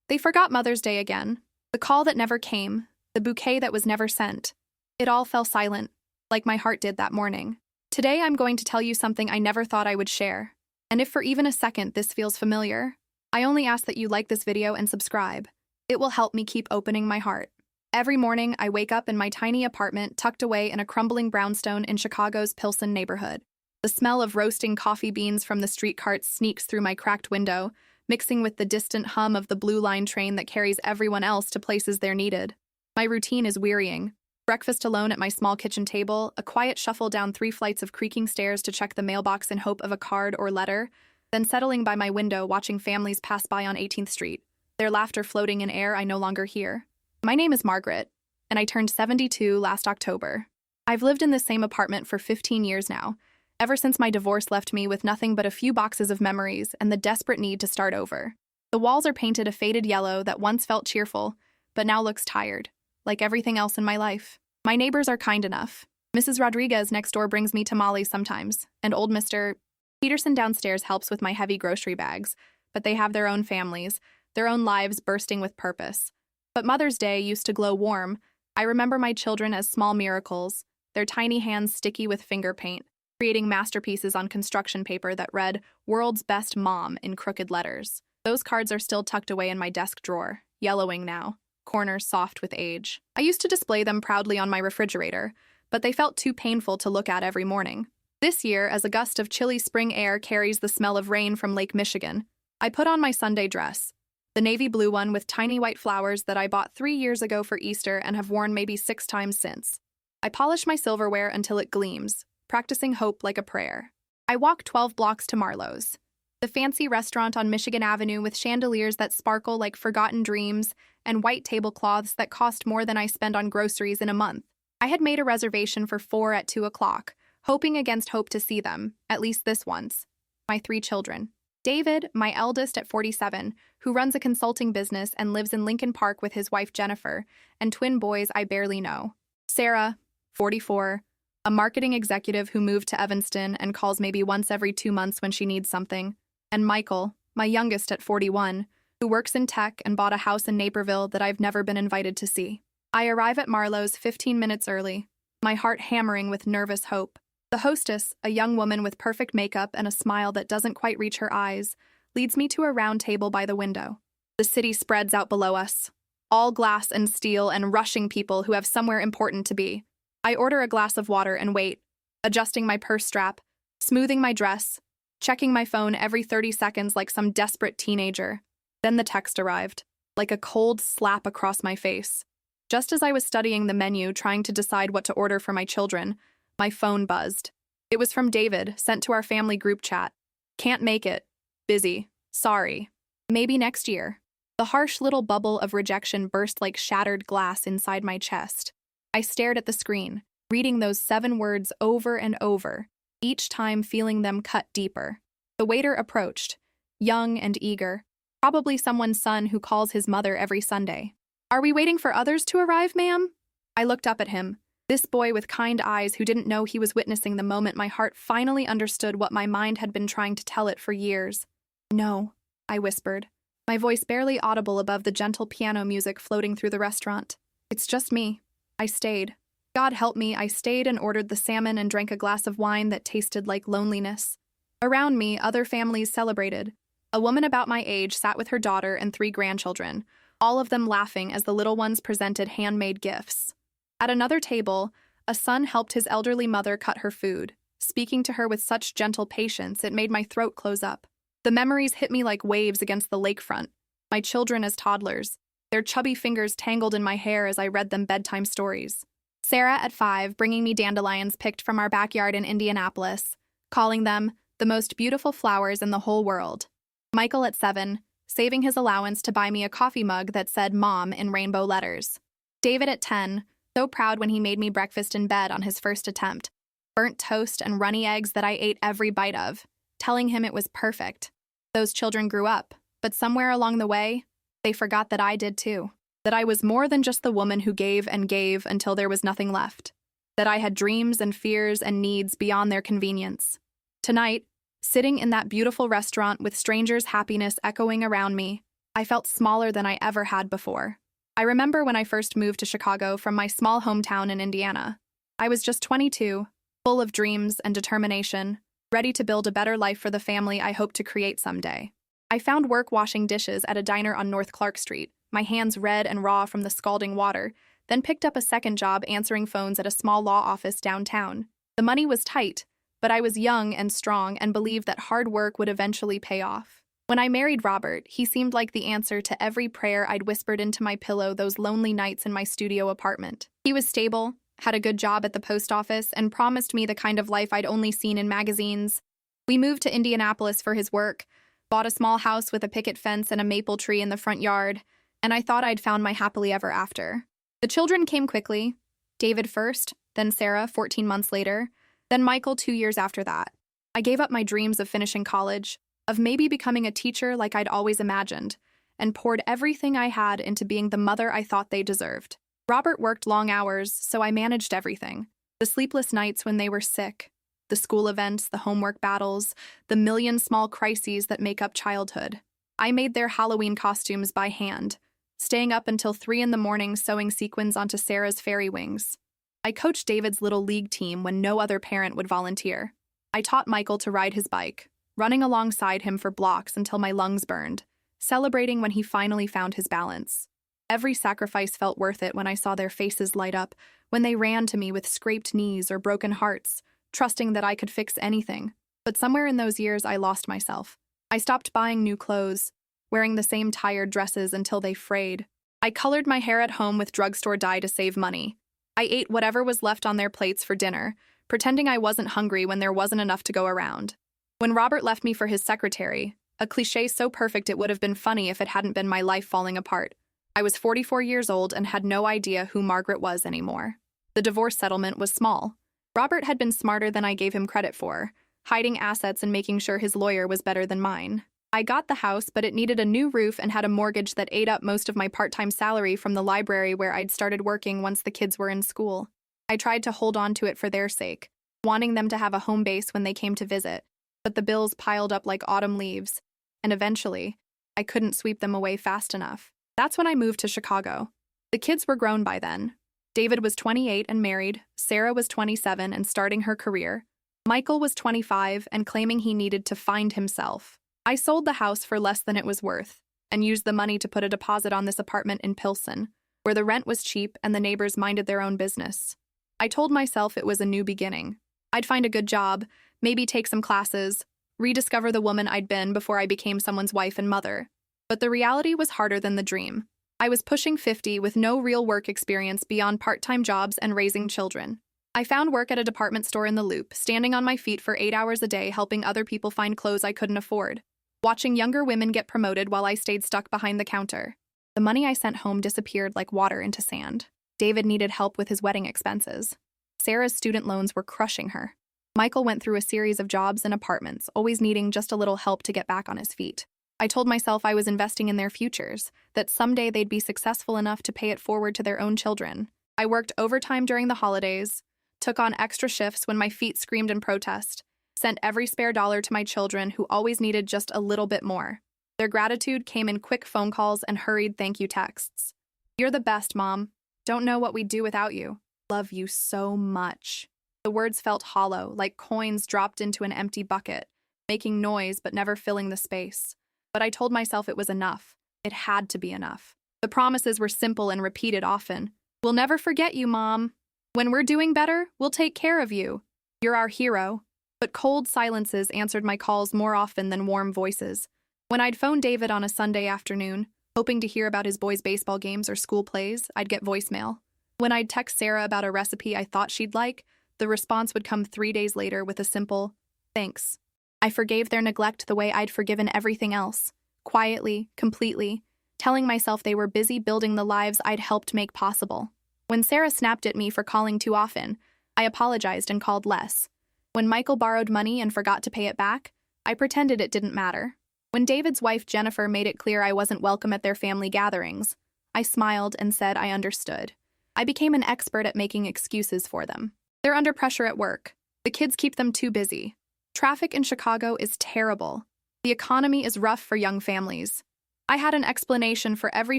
They forgot Mother's Day again. The call that never came, the bouquet that was never sent. It all fell silent, like my heart did that morning. Today I'm going to tell you something I never thought I would share. And if for even a second this feels familiar, I only ask that you like this video and subscribe. It will help me keep opening my heart. Every morning, I wake up in my tiny apartment tucked away in a crumbling brownstone in Chicago's Pilsen neighborhood. The smell of roasting coffee beans from the street carts sneaks through my cracked window, mixing with the distant hum of the Blue Line train that carries everyone else to places they're needed. My routine is wearying. Breakfast alone at my small kitchen table, a quiet shuffle down 3 flights of creaking stairs to check the mailbox in hope of a card or letter, then settling by my window watching families pass by on 18th Street, their laughter floating in air I no longer hear. My name is Margaret, and I turned 72 last October. I've lived in the same apartment for 15 years now, ever since my divorce left me with nothing but a few boxes of memories and the desperate need to start over. The walls are painted a faded yellow that once felt cheerful, but now looks tired, like everything else in my life. My neighbors are kind enough. Mrs. Rodriguez next door brings me tamales sometimes, and old Mr. Peterson downstairs helps with my heavy grocery bags, but they have their own families, their own lives bursting with purpose. But Mother's Day used to glow warm. I remember my children as small miracles, their tiny hands sticky with finger paint, creating masterpieces on construction paper that read, "World's Best Mom" in crooked letters. Those cards are still tucked away in my desk drawer, yellowing now, corners soft with age. I used to display them proudly on my refrigerator, but they felt too painful to look at every morning. This year, as a gust of chilly spring air carries the smell of rain from Lake Michigan, I put on my Sunday dress, the navy blue one with tiny white flowers that I bought 3 years ago for Easter and have worn maybe 6 times since. I polish my silverware until it gleams, practicing hope like a prayer. I walk 12 blocks to Marlowe's, the fancy restaurant on Michigan Avenue with chandeliers that sparkle like forgotten dreams and white tablecloths that cost more than I spend on groceries in a month. I had made a reservation for 4 at 2 o'clock, hoping against hope to see them, at least this once. My 3 children. David, my eldest at 47, who runs a consulting business and lives in Lincoln Park with his wife Jennifer, and twin boys I barely know. Sarah, 44, a marketing executive who moved to Evanston and calls maybe once every 2 months when she needs something. And Michael, my youngest at 41, who works in tech and bought a house in Naperville that I've never been invited to see. I arrive at Marlowe's 15 minutes early, my heart hammering with nervous hope. The hostess, a young woman with perfect makeup and a smile that doesn't quite reach her eyes, leads me to a round table by the window. The city spreads out below us, all glass and steel and rushing people who have somewhere important to be. I order a glass of water and wait, adjusting my purse strap, smoothing my dress, checking my phone every 30 seconds like some desperate teenager. Then the text arrived, like a cold slap across my face. Just as I was studying the menu trying to decide what to order for my children, my phone buzzed. It was from David, sent to our family group chat. "Can't make it. Busy. Sorry. Maybe next year." The harsh little bubble of rejection burst like shattered glass inside my chest. I stared at the screen, reading those 7 words over and over, each time feeling them cut deeper. The waiter approached, young and eager, probably someone's son who calls his mother every Sunday. "Are we waiting for others to arrive, ma'am?" I looked up at him. This boy with kind eyes who didn't know he was witnessing the moment my heart finally understood what my mind had been trying to tell it for years. "No," I whispered, my voice barely audible above the gentle piano music floating through the restaurant. "It's just me." I stayed. God help me, I stayed and ordered the salmon and drank a glass of wine that tasted like loneliness. Around me, other families celebrated. A woman about my age sat with her daughter and 3 grandchildren, all of them laughing as the little ones presented handmade gifts. At another table, a son helped his elderly mother cut her food, speaking to her with such gentle patience it made my throat close up. The memories hit me like waves against the lakefront, my children as toddlers, their chubby fingers tangled in my hair as I read them bedtime stories. Sarah at 5 bringing me dandelions picked from our backyard in Indianapolis, calling them the most beautiful flowers in the whole world. Michael at 7, saving his allowance to buy me a coffee mug that said "Mom" in rainbow letters. David at 10, so proud when he made me breakfast in bed on his first attempt, burnt toast and runny eggs that I ate every bite of, telling him it was perfect. Those children grew up, but somewhere along the way, they forgot that I did too. That I was more than just the woman who gave and gave until there was nothing left. That I had dreams and fears and needs beyond their convenience. Tonight, sitting in that beautiful restaurant with strangers' happiness echoing around me, I felt smaller than I ever had before. I remember when I first moved to Chicago from my small hometown in Indiana. I was just 22, full of dreams and determination, ready to build a better life for the family I hoped to create someday. I found work washing dishes at a diner on North Clark Street, my hands red and raw from the scalding water, then picked up a second job answering phones at a small law office downtown. The money was tight, but I was young and strong and believed that hard work would eventually pay off. When I married Robert, he seemed like the answer to every prayer I'd whispered into my pillow those lonely nights in my studio apartment. He was stable, had a good job at the post office, and promised me the kind of life I'd only seen in magazines. We moved to Indianapolis for his work, bought a small house with a picket fence and a maple tree in the front yard, and I thought I'd found my happily ever after. The children came quickly, David first, then Sarah 14 months later, then Michael 2 years after that. I gave up my dreams of finishing college, of maybe becoming a teacher like I'd always imagined, and poured everything I had into being the mother I thought they deserved. Robert worked long hours, so I managed everything. The sleepless nights when they were sick, the school events, the homework battles, the million small crises that make up childhood. I made their Halloween costumes by hand, staying up until 3 in the morning sewing sequins onto Sarah's fairy wings. I coached David's little league team when no other parent would volunteer. I taught Michael to ride his bike, running alongside him for blocks until my lungs burned, celebrating when he finally found his balance. Every sacrifice felt worth it when I saw their faces light up, when they ran to me with scraped knees or broken hearts, trusting that I could fix anything. But somewhere in those years, I lost myself. I stopped buying new clothes, wearing the same tired dresses until they frayed. I colored my hair at home with drugstore dye to save money. I ate whatever was left on their plates for dinner, pretending I wasn't hungry when there wasn't enough to go around. When Robert left me for his secretary, a cliché so perfect it would have been funny if it hadn't been my life falling apart, I was 44 years old and had no idea who Margaret was anymore. The divorce settlement was small. Robert had been smarter than I gave him credit for, hiding assets and making sure his lawyer was better than mine. I got the house, but it needed a new roof and had a mortgage that ate up most of my part-time salary from the library where I'd started working once the kids were in school. I tried to hold on to it for their sake, wanting them to have a home base when they came to visit, but the bills piled up like autumn leaves, and eventually, I couldn't sweep them away fast enough. That's when I moved to Chicago. The kids were grown by then. David was 28 and married, Sarah was 27 and starting her career. Michael was 25 and claiming he needed to find himself. I sold the house for less than it was worth and used the money to put a deposit on this apartment in Pilsen, where the rent was cheap and the neighbors minded their own business. I told myself it was a new beginning. I'd find a good job, maybe take some classes, rediscover the woman I'd been before I became someone's wife and mother. But the reality was harder than the dream. I was pushing 50 with no real work experience beyond part-time jobs and raising children. I found work at a department store in the Loop, standing on my feet for 8 hours a day helping other people find clothes I couldn't afford, watching younger women get promoted while I stayed stuck behind the counter. The money I sent home disappeared like water into sand. David needed help with his wedding expenses. Sarah's student loans were crushing her. Michael went through a series of jobs and apartments, always needing just a little help to get back on his feet. I told myself I was investing in their futures, that someday they'd be successful enough to pay it forward to their own children. I worked overtime during the holidays, took on extra shifts when my feet screamed in protest, sent every spare dollar to my children who always needed just a little bit more. Their gratitude came in quick phone calls and hurried thank you texts. "You're the best, Mom. Don't know what we'd do without you. Love you so much." The words felt hollow, like coins dropped into an empty bucket, making noise but never filling the space. But I told myself it was enough. It had to be enough. The promises were simple and repeated often. "We'll never forget you, Mom. When we're doing better, we'll take care of you. You're our hero." But cold silences answered my calls more often than warm voices. When I'd phone David on a Sunday afternoon, hoping to hear about his boys' baseball games or school plays, I'd get voicemail. When I'd text Sarah about a recipe I thought she'd like, the response would come 3 days later with a simple, "Thanks." I forgave their neglect the way I'd forgiven everything else, quietly, completely, telling myself they were busy building the lives I'd helped make possible. When Sarah snapped at me for calling too often, I apologized and called less. When Michael borrowed money and forgot to pay it back, I pretended it didn't matter. When David's wife Jennifer made it clear I wasn't welcome at their family gatherings, I smiled and said I understood. I became an expert at making excuses for them. They're under pressure at work. The kids keep them too busy. Traffic in Chicago is terrible. The economy is rough for young families. I had an explanation for every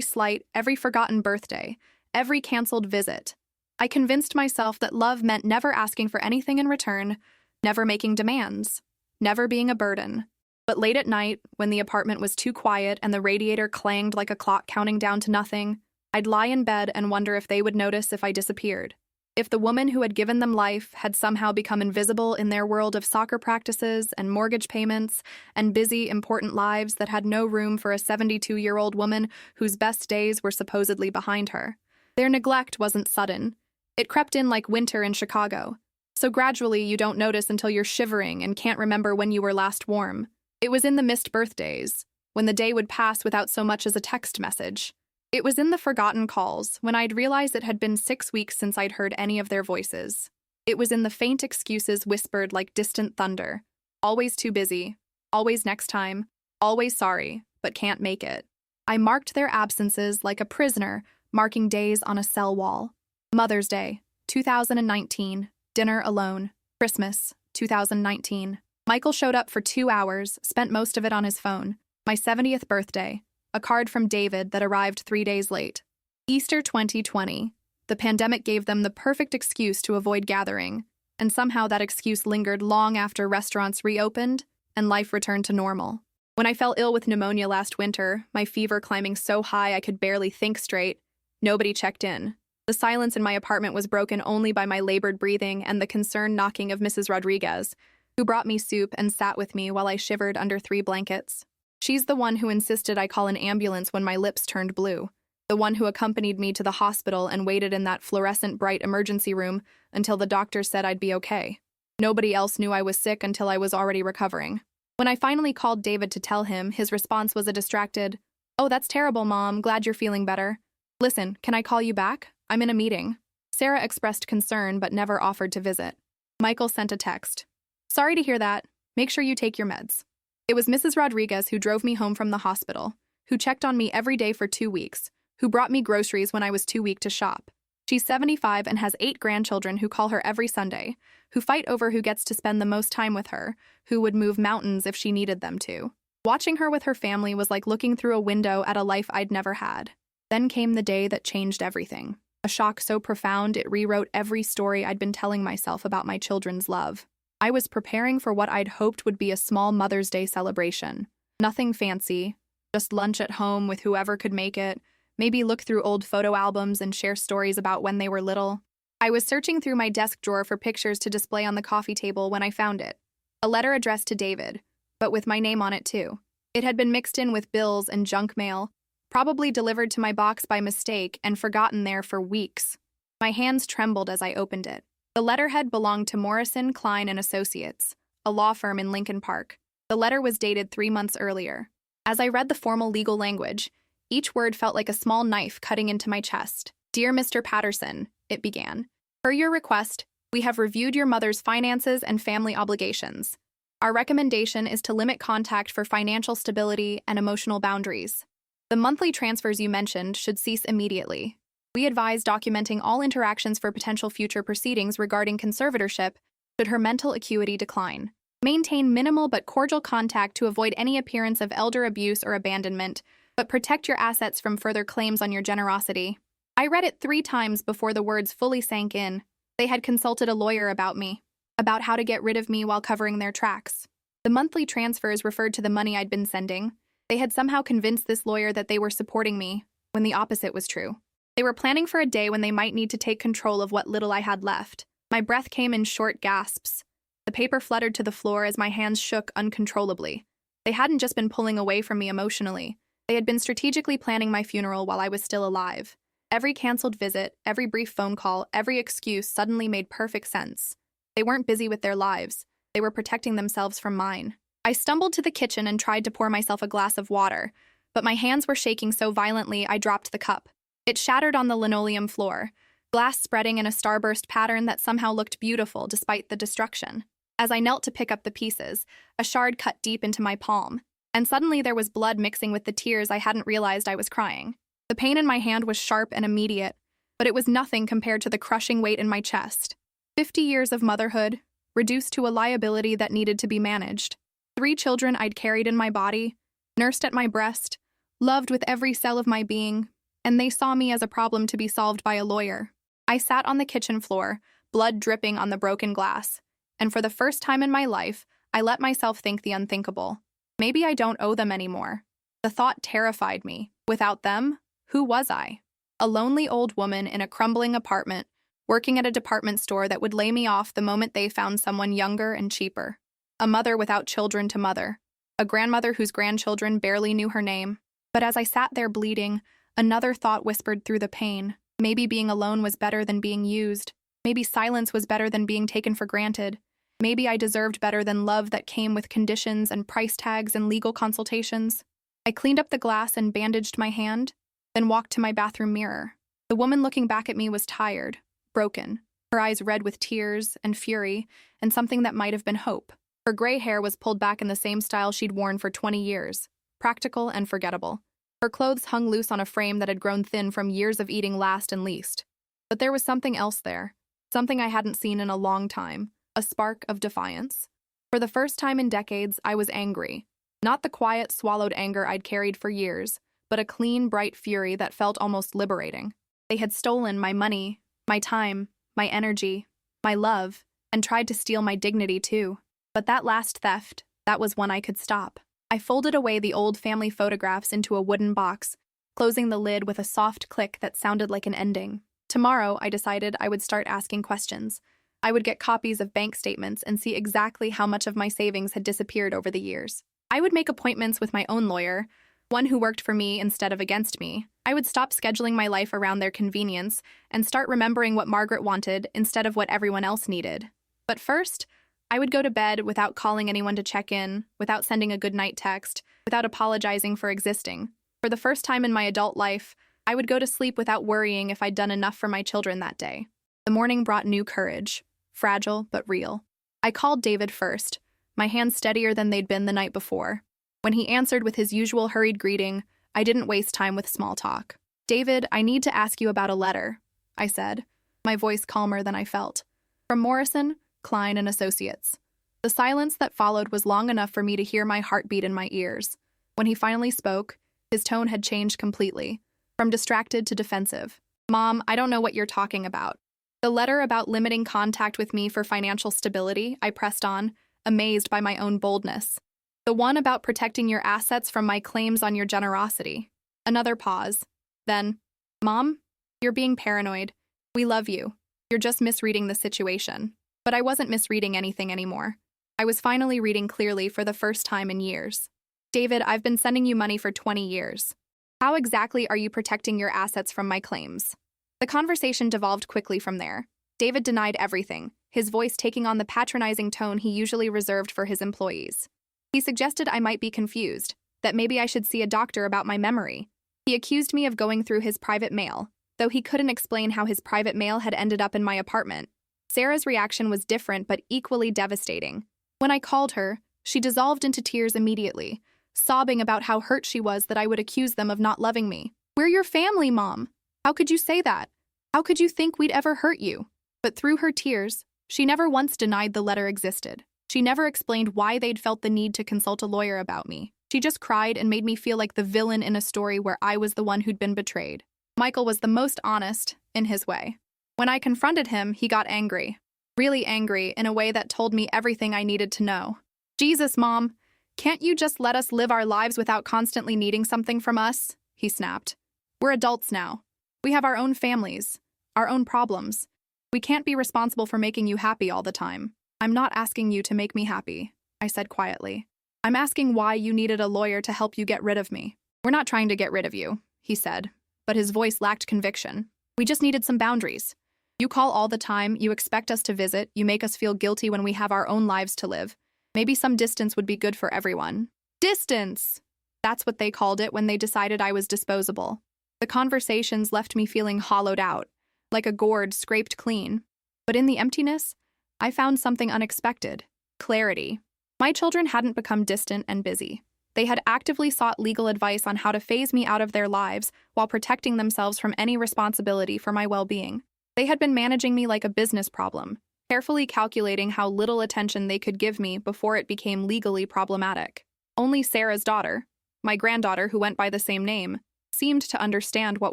slight, every forgotten birthday, every canceled visit. I convinced myself that love meant never asking for anything in return, never making demands, never being a burden. But late at night, when the apartment was too quiet and the radiator clanged like a clock counting down to nothing, I'd lie in bed and wonder if they would notice if I disappeared. If the woman who had given them life had somehow become invisible in their world of soccer practices and mortgage payments and busy, important lives that had no room for a 72-year-old woman whose best days were supposedly behind her. Their neglect wasn't sudden. It crept in like winter in Chicago. So gradually you don't notice until you're shivering and can't remember when you were last warm. It was in the missed birthdays, when the day would pass without so much as a text message. It was in the forgotten calls, when I'd realized it had been 6 weeks since I'd heard any of their voices. It was in the faint excuses whispered like distant thunder. Always too busy, always next time, always sorry, but can't make it. I marked their absences like a prisoner marking days on a cell wall. Mother's Day, 2019, dinner alone. Christmas, 2019. Michael showed up for 2 hours, spent most of it on his phone. My 70th birthday. A card from David that arrived 3 days late. Easter 2020. The pandemic gave them the perfect excuse to avoid gathering, and somehow that excuse lingered long after restaurants reopened and life returned to normal. When I fell ill with pneumonia last winter, my fever climbing so high I could barely think straight, nobody checked in. The silence in my apartment was broken only by my labored breathing and the concerned knocking of Mrs. Rodriguez, who brought me soup and sat with me while I shivered under 3 blankets. She's the one who insisted I call an ambulance when my lips turned blue, the one who accompanied me to the hospital and waited in that fluorescent bright emergency room until the doctor said I'd be okay. Nobody else knew I was sick until I was already recovering. When I finally called David to tell him, his response was a distracted, "Oh, that's terrible, Mom. Glad you're feeling better. Listen, can I call you back? I'm in a meeting." Sarah expressed concern but never offered to visit. Michael sent a text. "Sorry to hear that. Make sure you take your meds." It was Mrs. Rodriguez who drove me home from the hospital, who checked on me every day for 2 weeks, who brought me groceries when I was too weak to shop. She's 75 and has 8 grandchildren who call her every Sunday, who fight over who gets to spend the most time with her, who would move mountains if she needed them to. Watching her with her family was like looking through a window at a life I'd never had. Then came the day that changed everything. A shock so profound it rewrote every story I'd been telling myself about my children's love. I was preparing for what I'd hoped would be a small Mother's Day celebration. Nothing fancy, just lunch at home with whoever could make it, maybe look through old photo albums and share stories about when they were little. I was searching through my desk drawer for pictures to display on the coffee table when I found it. A letter addressed to David, but with my name on it too. It had been mixed in with bills and junk mail, probably delivered to my box by mistake and forgotten there for weeks. My hands trembled as I opened it. The letterhead belonged to Morrison, Klein & Associates, a law firm in Lincoln Park. The letter was dated 3 months earlier. As I read the formal legal language, each word felt like a small knife cutting into my chest. "Dear Mr. Patterson," it began, "per your request, we have reviewed your mother's finances and family obligations. Our recommendation is to limit contact for financial stability and emotional boundaries. The monthly transfers you mentioned should cease immediately. We advise documenting all interactions for potential future proceedings regarding conservatorship should her mental acuity decline. Maintain minimal but cordial contact to avoid any appearance of elder abuse or abandonment, but protect your assets from further claims on your generosity." I read it 3 times before the words fully sank in. They had consulted a lawyer about me, about how to get rid of me while covering their tracks. The monthly transfers referred to the money I'd been sending. They had somehow convinced this lawyer that they were supporting me, when the opposite was true. They were planning for a day when they might need to take control of what little I had left. My breath came in short gasps. The paper fluttered to the floor as my hands shook uncontrollably. They hadn't just been pulling away from me emotionally. They had been strategically planning my funeral while I was still alive. Every canceled visit, every brief phone call, every excuse suddenly made perfect sense. They weren't busy with their lives. They were protecting themselves from mine. I stumbled to the kitchen and tried to pour myself a glass of water, but my hands were shaking so violently I dropped the cup. It shattered on the linoleum floor, glass spreading in a starburst pattern that somehow looked beautiful despite the destruction. As I knelt to pick up the pieces, a shard cut deep into my palm, and suddenly there was blood mixing with the tears I hadn't realized I was crying. The pain in my hand was sharp and immediate, but it was nothing compared to the crushing weight in my chest. 50 years of motherhood, reduced to a liability that needed to be managed. 3 children I'd carried in my body, nursed at my breast, loved with every cell of my being, and they saw me as a problem to be solved by a lawyer. I sat on the kitchen floor, blood dripping on the broken glass, and for the first time in my life, I let myself think the unthinkable. Maybe I don't owe them anymore. The thought terrified me. Without them, who was I? A lonely old woman in a crumbling apartment, working at a department store that would lay me off the moment they found someone younger and cheaper. A mother without children to mother. A grandmother whose grandchildren barely knew her name. But as I sat there bleeding, another thought whispered through the pain. Maybe being alone was better than being used. Maybe silence was better than being taken for granted. Maybe I deserved better than love that came with conditions and price tags and legal consultations. I cleaned up the glass and bandaged my hand, then walked to my bathroom mirror. The woman looking back at me was tired, broken, her eyes red with tears and fury and something that might have been hope. Her gray hair was pulled back in the same style she'd worn for 20 years, practical and forgettable. Her clothes hung loose on a frame that had grown thin from years of eating last and least. But there was something else there, something I hadn't seen in a long time, a spark of defiance. For the first time in decades, I was angry. Not the quiet, swallowed anger I'd carried for years, but a clean, bright fury that felt almost liberating. They had stolen my money, my time, my energy, my love, and tried to steal my dignity too. But that last theft, that was one I could stop. I folded away the old family photographs into a wooden box, closing the lid with a soft click that sounded like an ending. Tomorrow, I decided I would start asking questions. I would get copies of bank statements and see exactly how much of my savings had disappeared over the years. I would make appointments with my own lawyer, one who worked for me instead of against me. I would stop scheduling my life around their convenience and start remembering what Margaret wanted instead of what everyone else needed. But first, I would go to bed without calling anyone to check in, without sending a goodnight text, without apologizing for existing. For the first time in my adult life, I would go to sleep without worrying if I'd done enough for my children that day. The morning brought new courage, fragile but real. I called David first, my hands steadier than they'd been the night before. When he answered with his usual hurried greeting, I didn't waste time with small talk. "David, I need to ask you about a letter," I said, my voice calmer than I felt. "From Morrison, Klein and Associates." The silence that followed was long enough for me to hear my heartbeat in my ears. When he finally spoke, his tone had changed completely, from distracted to defensive. "Mom, I don't know what you're talking about." The letter about limiting contact with me for financial stability, I pressed on, amazed by my own boldness. "The one about protecting your assets from my claims on your generosity." Another pause. Then, "Mom, you're being paranoid. We love you. You're just misreading the situation." But I wasn't misreading anything anymore. I was finally reading clearly for the first time in years. "David, I've been sending you money for 20 years. How exactly are you protecting your assets from my claims?" The conversation devolved quickly from there. David denied everything, his voice taking on the patronizing tone he usually reserved for his employees. He suggested I might be confused, that maybe I should see a doctor about my memory. He accused me of going through his private mail, though he couldn't explain how his private mail had ended up in my apartment. Sarah's reaction was different but equally devastating. When I called her, she dissolved into tears immediately, sobbing about how hurt she was that I would accuse them of not loving me. "We're your family, Mom. How could you say that? How could you think we'd ever hurt you?" But through her tears, she never once denied the letter existed. She never explained why they'd felt the need to consult a lawyer about me. She just cried and made me feel like the villain in a story where I was the one who'd been betrayed. Michael was the most honest, in his way. When I confronted him, he got angry. Really angry in a way that told me everything I needed to know. "Jesus, Mom, can't you just let us live our lives without constantly needing something from us?" he snapped. "We're adults now. We have our own families, our own problems. We can't be responsible for making you happy all the time." "I'm not asking you to make me happy," I said quietly. "I'm asking why you needed a lawyer to help you get rid of me." "We're not trying to get rid of you," he said, but his voice lacked conviction. "We just needed some boundaries. You call all the time, you expect us to visit, you make us feel guilty when we have our own lives to live. Maybe some distance would be good for everyone." Distance! That's what they called it when they decided I was disposable. The conversations left me feeling hollowed out, like a gourd scraped clean. But in the emptiness, I found something unexpected: clarity. My children hadn't become distant and busy. They had actively sought legal advice on how to phase me out of their lives while protecting themselves from any responsibility for my well-being. They had been managing me like a business problem, carefully calculating how little attention they could give me before it became legally problematic. Only Sarah's daughter, my granddaughter, who went by the same name, seemed to understand what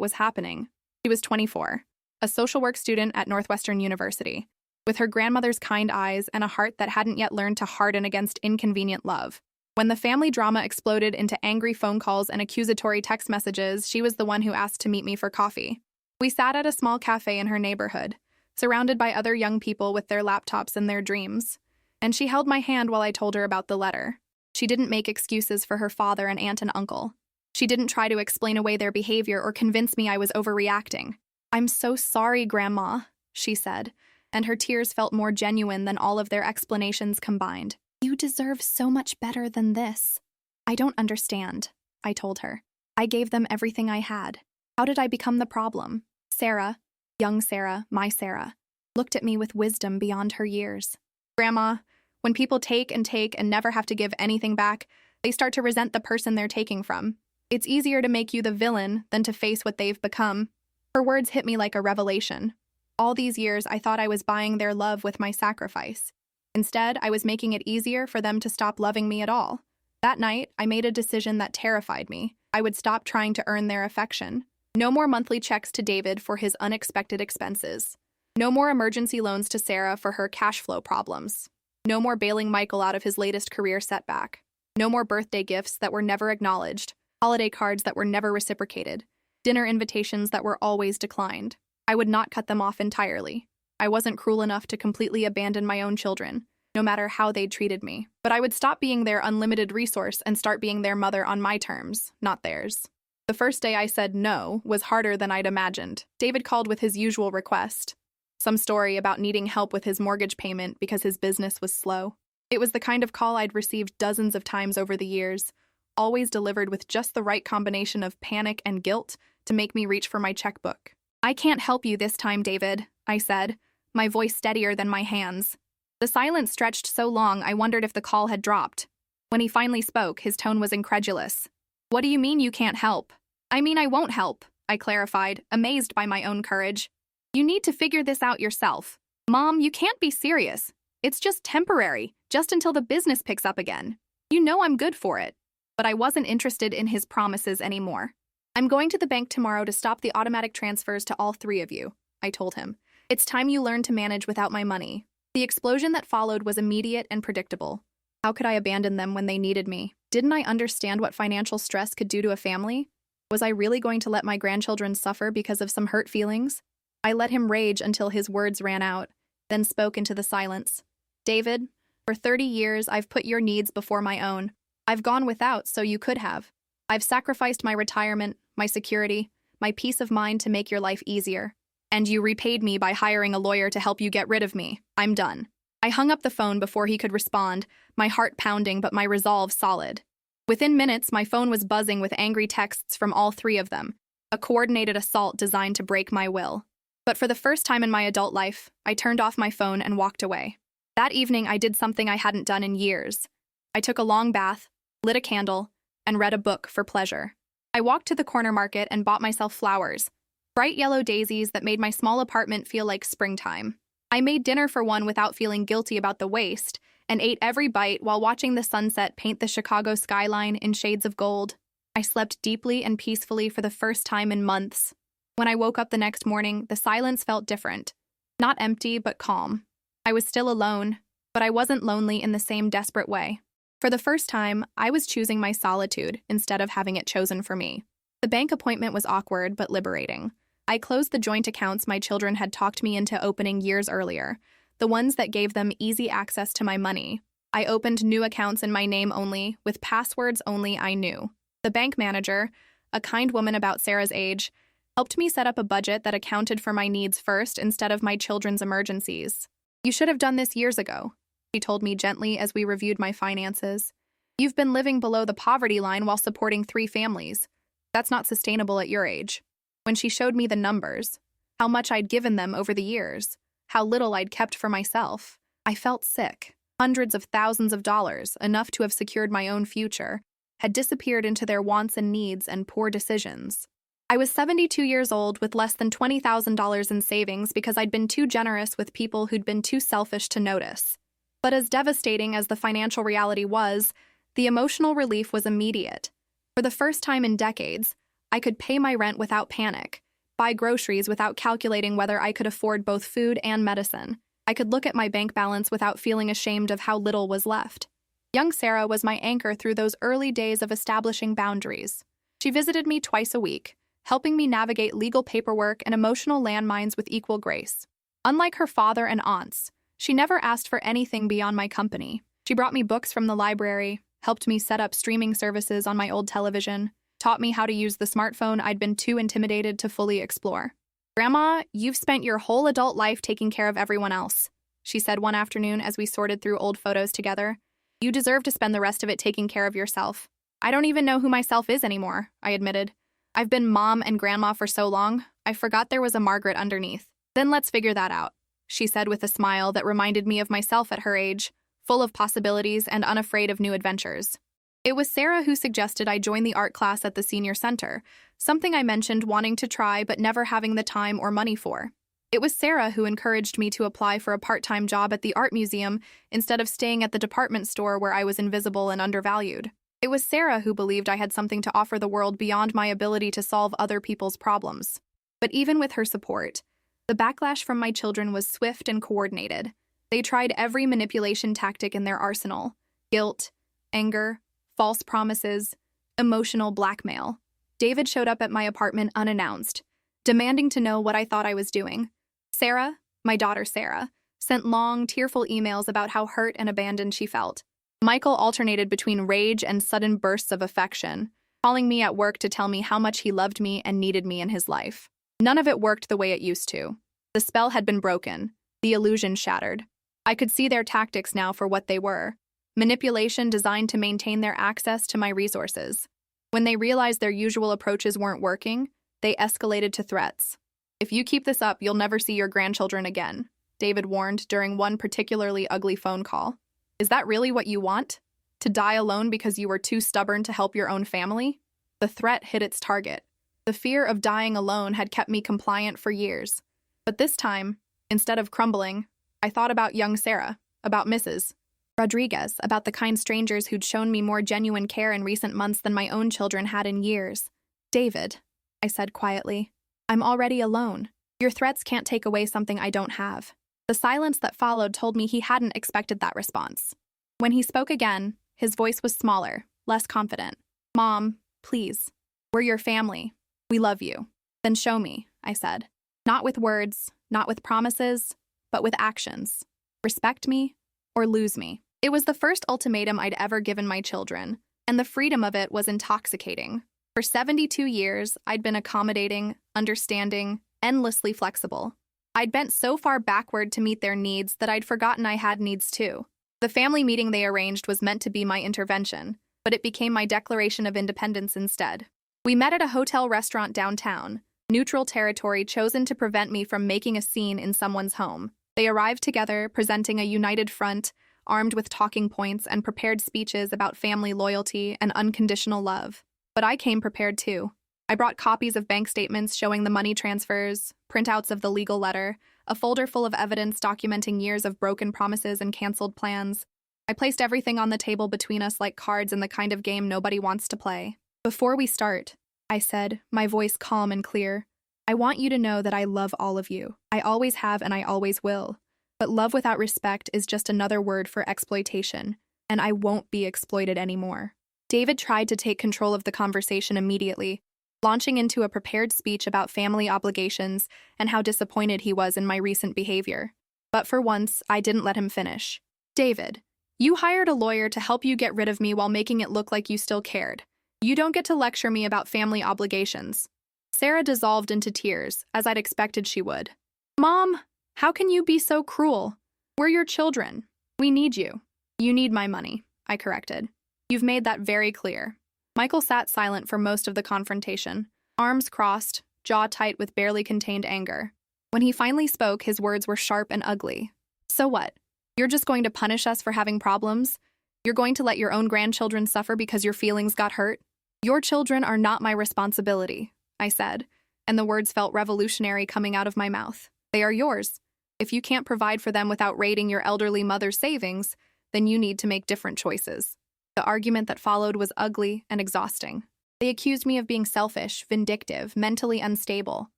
was happening. She was 24, a social work student at Northwestern University, with her grandmother's kind eyes and a heart that hadn't yet learned to harden against inconvenient love. When the family drama exploded into angry phone calls and accusatory text messages, she was the one who asked to meet me for coffee. We sat at a small cafe in her neighborhood, surrounded by other young people with their laptops and their dreams, and she held my hand while I told her about the letter. She didn't make excuses for her father and aunt and uncle. She didn't try to explain away their behavior or convince me I was overreacting. "I'm so sorry, Grandma," she said, and her tears felt more genuine than all of their explanations combined. "You deserve so much better than this." "I don't understand," I told her. "I gave them everything I had. How did I become the problem?" Sarah, young Sarah, my Sarah, looked at me with wisdom beyond her years. "Grandma, when people take and never have to give anything back, they start to resent the person they're taking from. It's easier to make you the villain than to face what they've become." Her words hit me like a revelation. All these years, I thought I was buying their love with my sacrifice. Instead, I was making it easier for them to stop loving me at all. That night, I made a decision that terrified me. I would stop trying to earn their affection. No more monthly checks to David for his unexpected expenses. No more emergency loans to Sarah for her cash flow problems. No more bailing Michael out of his latest career setback. No more birthday gifts that were never acknowledged, holiday cards that were never reciprocated, dinner invitations that were always declined. I would not cut them off entirely. I wasn't cruel enough to completely abandon my own children, no matter how they'd treated me. But I would stop being their unlimited resource and start being their mother on my terms, not theirs. The first day I said no was harder than I'd imagined. David called with his usual request. Some story about needing help with his mortgage payment because his business was slow. It was the kind of call I'd received dozens of times over the years, always delivered with just the right combination of panic and guilt to make me reach for my checkbook. "I can't help you this time, David," I said, my voice steadier than my hands. The silence stretched so long I wondered if the call had dropped. When he finally spoke, his tone was incredulous. "What do you mean you can't help?" "I mean I won't help," I clarified, amazed by my own courage. "You need to figure this out yourself. Mom, you can't be serious. It's just temporary, just until the business picks up again. You know I'm good for it." But I wasn't interested in his promises anymore. "I'm going to the bank tomorrow to stop the automatic transfers to all three of you," I told him. "It's time you learned to manage without my money." The explosion that followed was immediate and predictable. How could I abandon them when they needed me? Didn't I understand what financial stress could do to a family? Was I really going to let my grandchildren suffer because of some hurt feelings? I let him rage until his words ran out, then spoke into the silence. "David, for 30 years I've put your needs before my own. I've gone without so you could have. I've sacrificed my retirement, my security, my peace of mind to make your life easier. And you repaid me by hiring a lawyer to help you get rid of me. I'm done." I hung up the phone before he could respond, my heart pounding but my resolve solid. Within minutes, my phone was buzzing with angry texts from all three of them, a coordinated assault designed to break my will. But for the first time in my adult life, I turned off my phone and walked away. That evening, I did something I hadn't done in years. I took a long bath, lit a candle, and read a book for pleasure. I walked to the corner market and bought myself flowers, bright yellow daisies that made my small apartment feel like springtime. I made dinner for one without feeling guilty about the waste, and ate every bite while watching the sunset paint the Chicago skyline in shades of gold. I slept deeply and peacefully for the first time in months. When I woke up the next morning, the silence felt different. Not empty, but calm. I was still alone, but I wasn't lonely in the same desperate way. For the first time, I was choosing my solitude instead of having it chosen for me. The bank appointment was awkward but liberating. I closed the joint accounts my children had talked me into opening years earlier, the ones that gave them easy access to my money. I opened new accounts in my name only, with passwords only I knew. The bank manager, a kind woman about Sarah's age, helped me set up a budget that accounted for my needs first instead of my children's emergencies. "You should have done this years ago," she told me gently as we reviewed my finances. "You've been living below the poverty line while supporting 3 families. That's not sustainable at your age." When she showed me the numbers, how much I'd given them over the years, how little I'd kept for myself, I felt sick. Hundreds of thousands of dollars, enough to have secured my own future, had disappeared into their wants and needs and poor decisions. I was 72 years old with less than $20,000 in savings because I'd been too generous with people who'd been too selfish to notice. But as devastating as the financial reality was, the emotional relief was immediate. For the first time in decades, I could pay my rent without panic, buy groceries without calculating whether I could afford both food and medicine. I could look at my bank balance without feeling ashamed of how little was left. Young Sarah was my anchor through those early days of establishing boundaries. She visited me twice a week, helping me navigate legal paperwork and emotional landmines with equal grace. Unlike her father and aunts, she never asked for anything beyond my company. She brought me books from the library, helped me set up streaming services on my old television, taught me how to use the smartphone I'd been too intimidated to fully explore. "Grandma, you've spent your whole adult life taking care of everyone else," she said one afternoon as we sorted through old photos together. "You deserve to spend the rest of it taking care of yourself." "I don't even know who myself is anymore," I admitted. "I've been mom and grandma for so long, I forgot there was a Margaret underneath." "Then let's figure that out," she said with a smile that reminded me of myself at her age, full of possibilities and unafraid of new adventures. It was Sarah who suggested I join the art class at the senior center, something I mentioned wanting to try but never having the time or money for. It was Sarah who encouraged me to apply for a part-time job at the art museum instead of staying at the department store where I was invisible and undervalued. It was Sarah who believed I had something to offer the world beyond my ability to solve other people's problems. But even with her support, the backlash from my children was swift and coordinated. They tried every manipulation tactic in their arsenal: guilt, anger, false promises, emotional blackmail. David showed up at my apartment unannounced, demanding to know what I thought I was doing. Sarah, my daughter Sarah, sent long, tearful emails about how hurt and abandoned she felt. Michael alternated between rage and sudden bursts of affection, calling me at work to tell me how much he loved me and needed me in his life. None of it worked the way it used to. The spell had been broken, the illusion shattered. I could see their tactics now for what they were: manipulation designed to maintain their access to my resources. When they realized their usual approaches weren't working, they escalated to threats. "If you keep this up, you'll never see your grandchildren again," David warned during one particularly ugly phone call. "Is that really what you want? To die alone because you were too stubborn to help your own family?" The threat hit its target. The fear of dying alone had kept me compliant for years. But this time, instead of crumbling, I thought about young Sarah, about Mrs. Rodriguez, about the kind strangers who'd shown me more genuine care in recent months than my own children had in years. "David," I said quietly, "I'm already alone. Your threats can't take away something I don't have." The silence that followed told me he hadn't expected that response. When he spoke again, his voice was smaller, less confident. "Mom, please. We're your family. We love you." "Then show me," I said. "Not with words, not with promises, but with actions. Respect me or lose me." It was the first ultimatum I'd ever given my children, and the freedom of it was intoxicating. For 72 years, I'd been accommodating, understanding, endlessly flexible. I'd bent so far backward to meet their needs that I'd forgotten I had needs too. The family meeting they arranged was meant to be my intervention, but it became my declaration of independence instead. We met at a hotel restaurant downtown, neutral territory chosen to prevent me from making a scene in someone's home. They arrived together, presenting a united front, armed with talking points and prepared speeches about family loyalty and unconditional love. But I came prepared too. I brought copies of bank statements showing the money transfers, printouts of the legal letter, a folder full of evidence documenting years of broken promises and canceled plans. I placed everything on the table between us like cards in the kind of game nobody wants to play. "Before we start," I said, my voice calm and clear, "I want you to know that I love all of you. I always have and I always will. But love without respect is just another word for exploitation, and I won't be exploited anymore." David tried to take control of the conversation immediately, launching into a prepared speech about family obligations and how disappointed he was in my recent behavior. But for once, I didn't let him finish. "David, you hired a lawyer to help you get rid of me while making it look like you still cared. You don't get to lecture me about family obligations." Sarah dissolved into tears, as I'd expected she would. "Mom, how can you be so cruel? We're your children. We need you." "You need my money," I corrected. "You've made that very clear." Michael sat silent for most of the confrontation, arms crossed, jaw tight with barely contained anger. When he finally spoke, his words were sharp and ugly. "So what? You're just going to punish us for having problems? You're going to let your own grandchildren suffer because your feelings got hurt? Your children are not my responsibility," I said, and the words felt revolutionary coming out of my mouth. "They are yours. If you can't provide for them without raiding your elderly mother's savings, then you need to make different choices." The argument that followed was ugly and exhausting. They accused me of being selfish, vindictive, mentally unstable.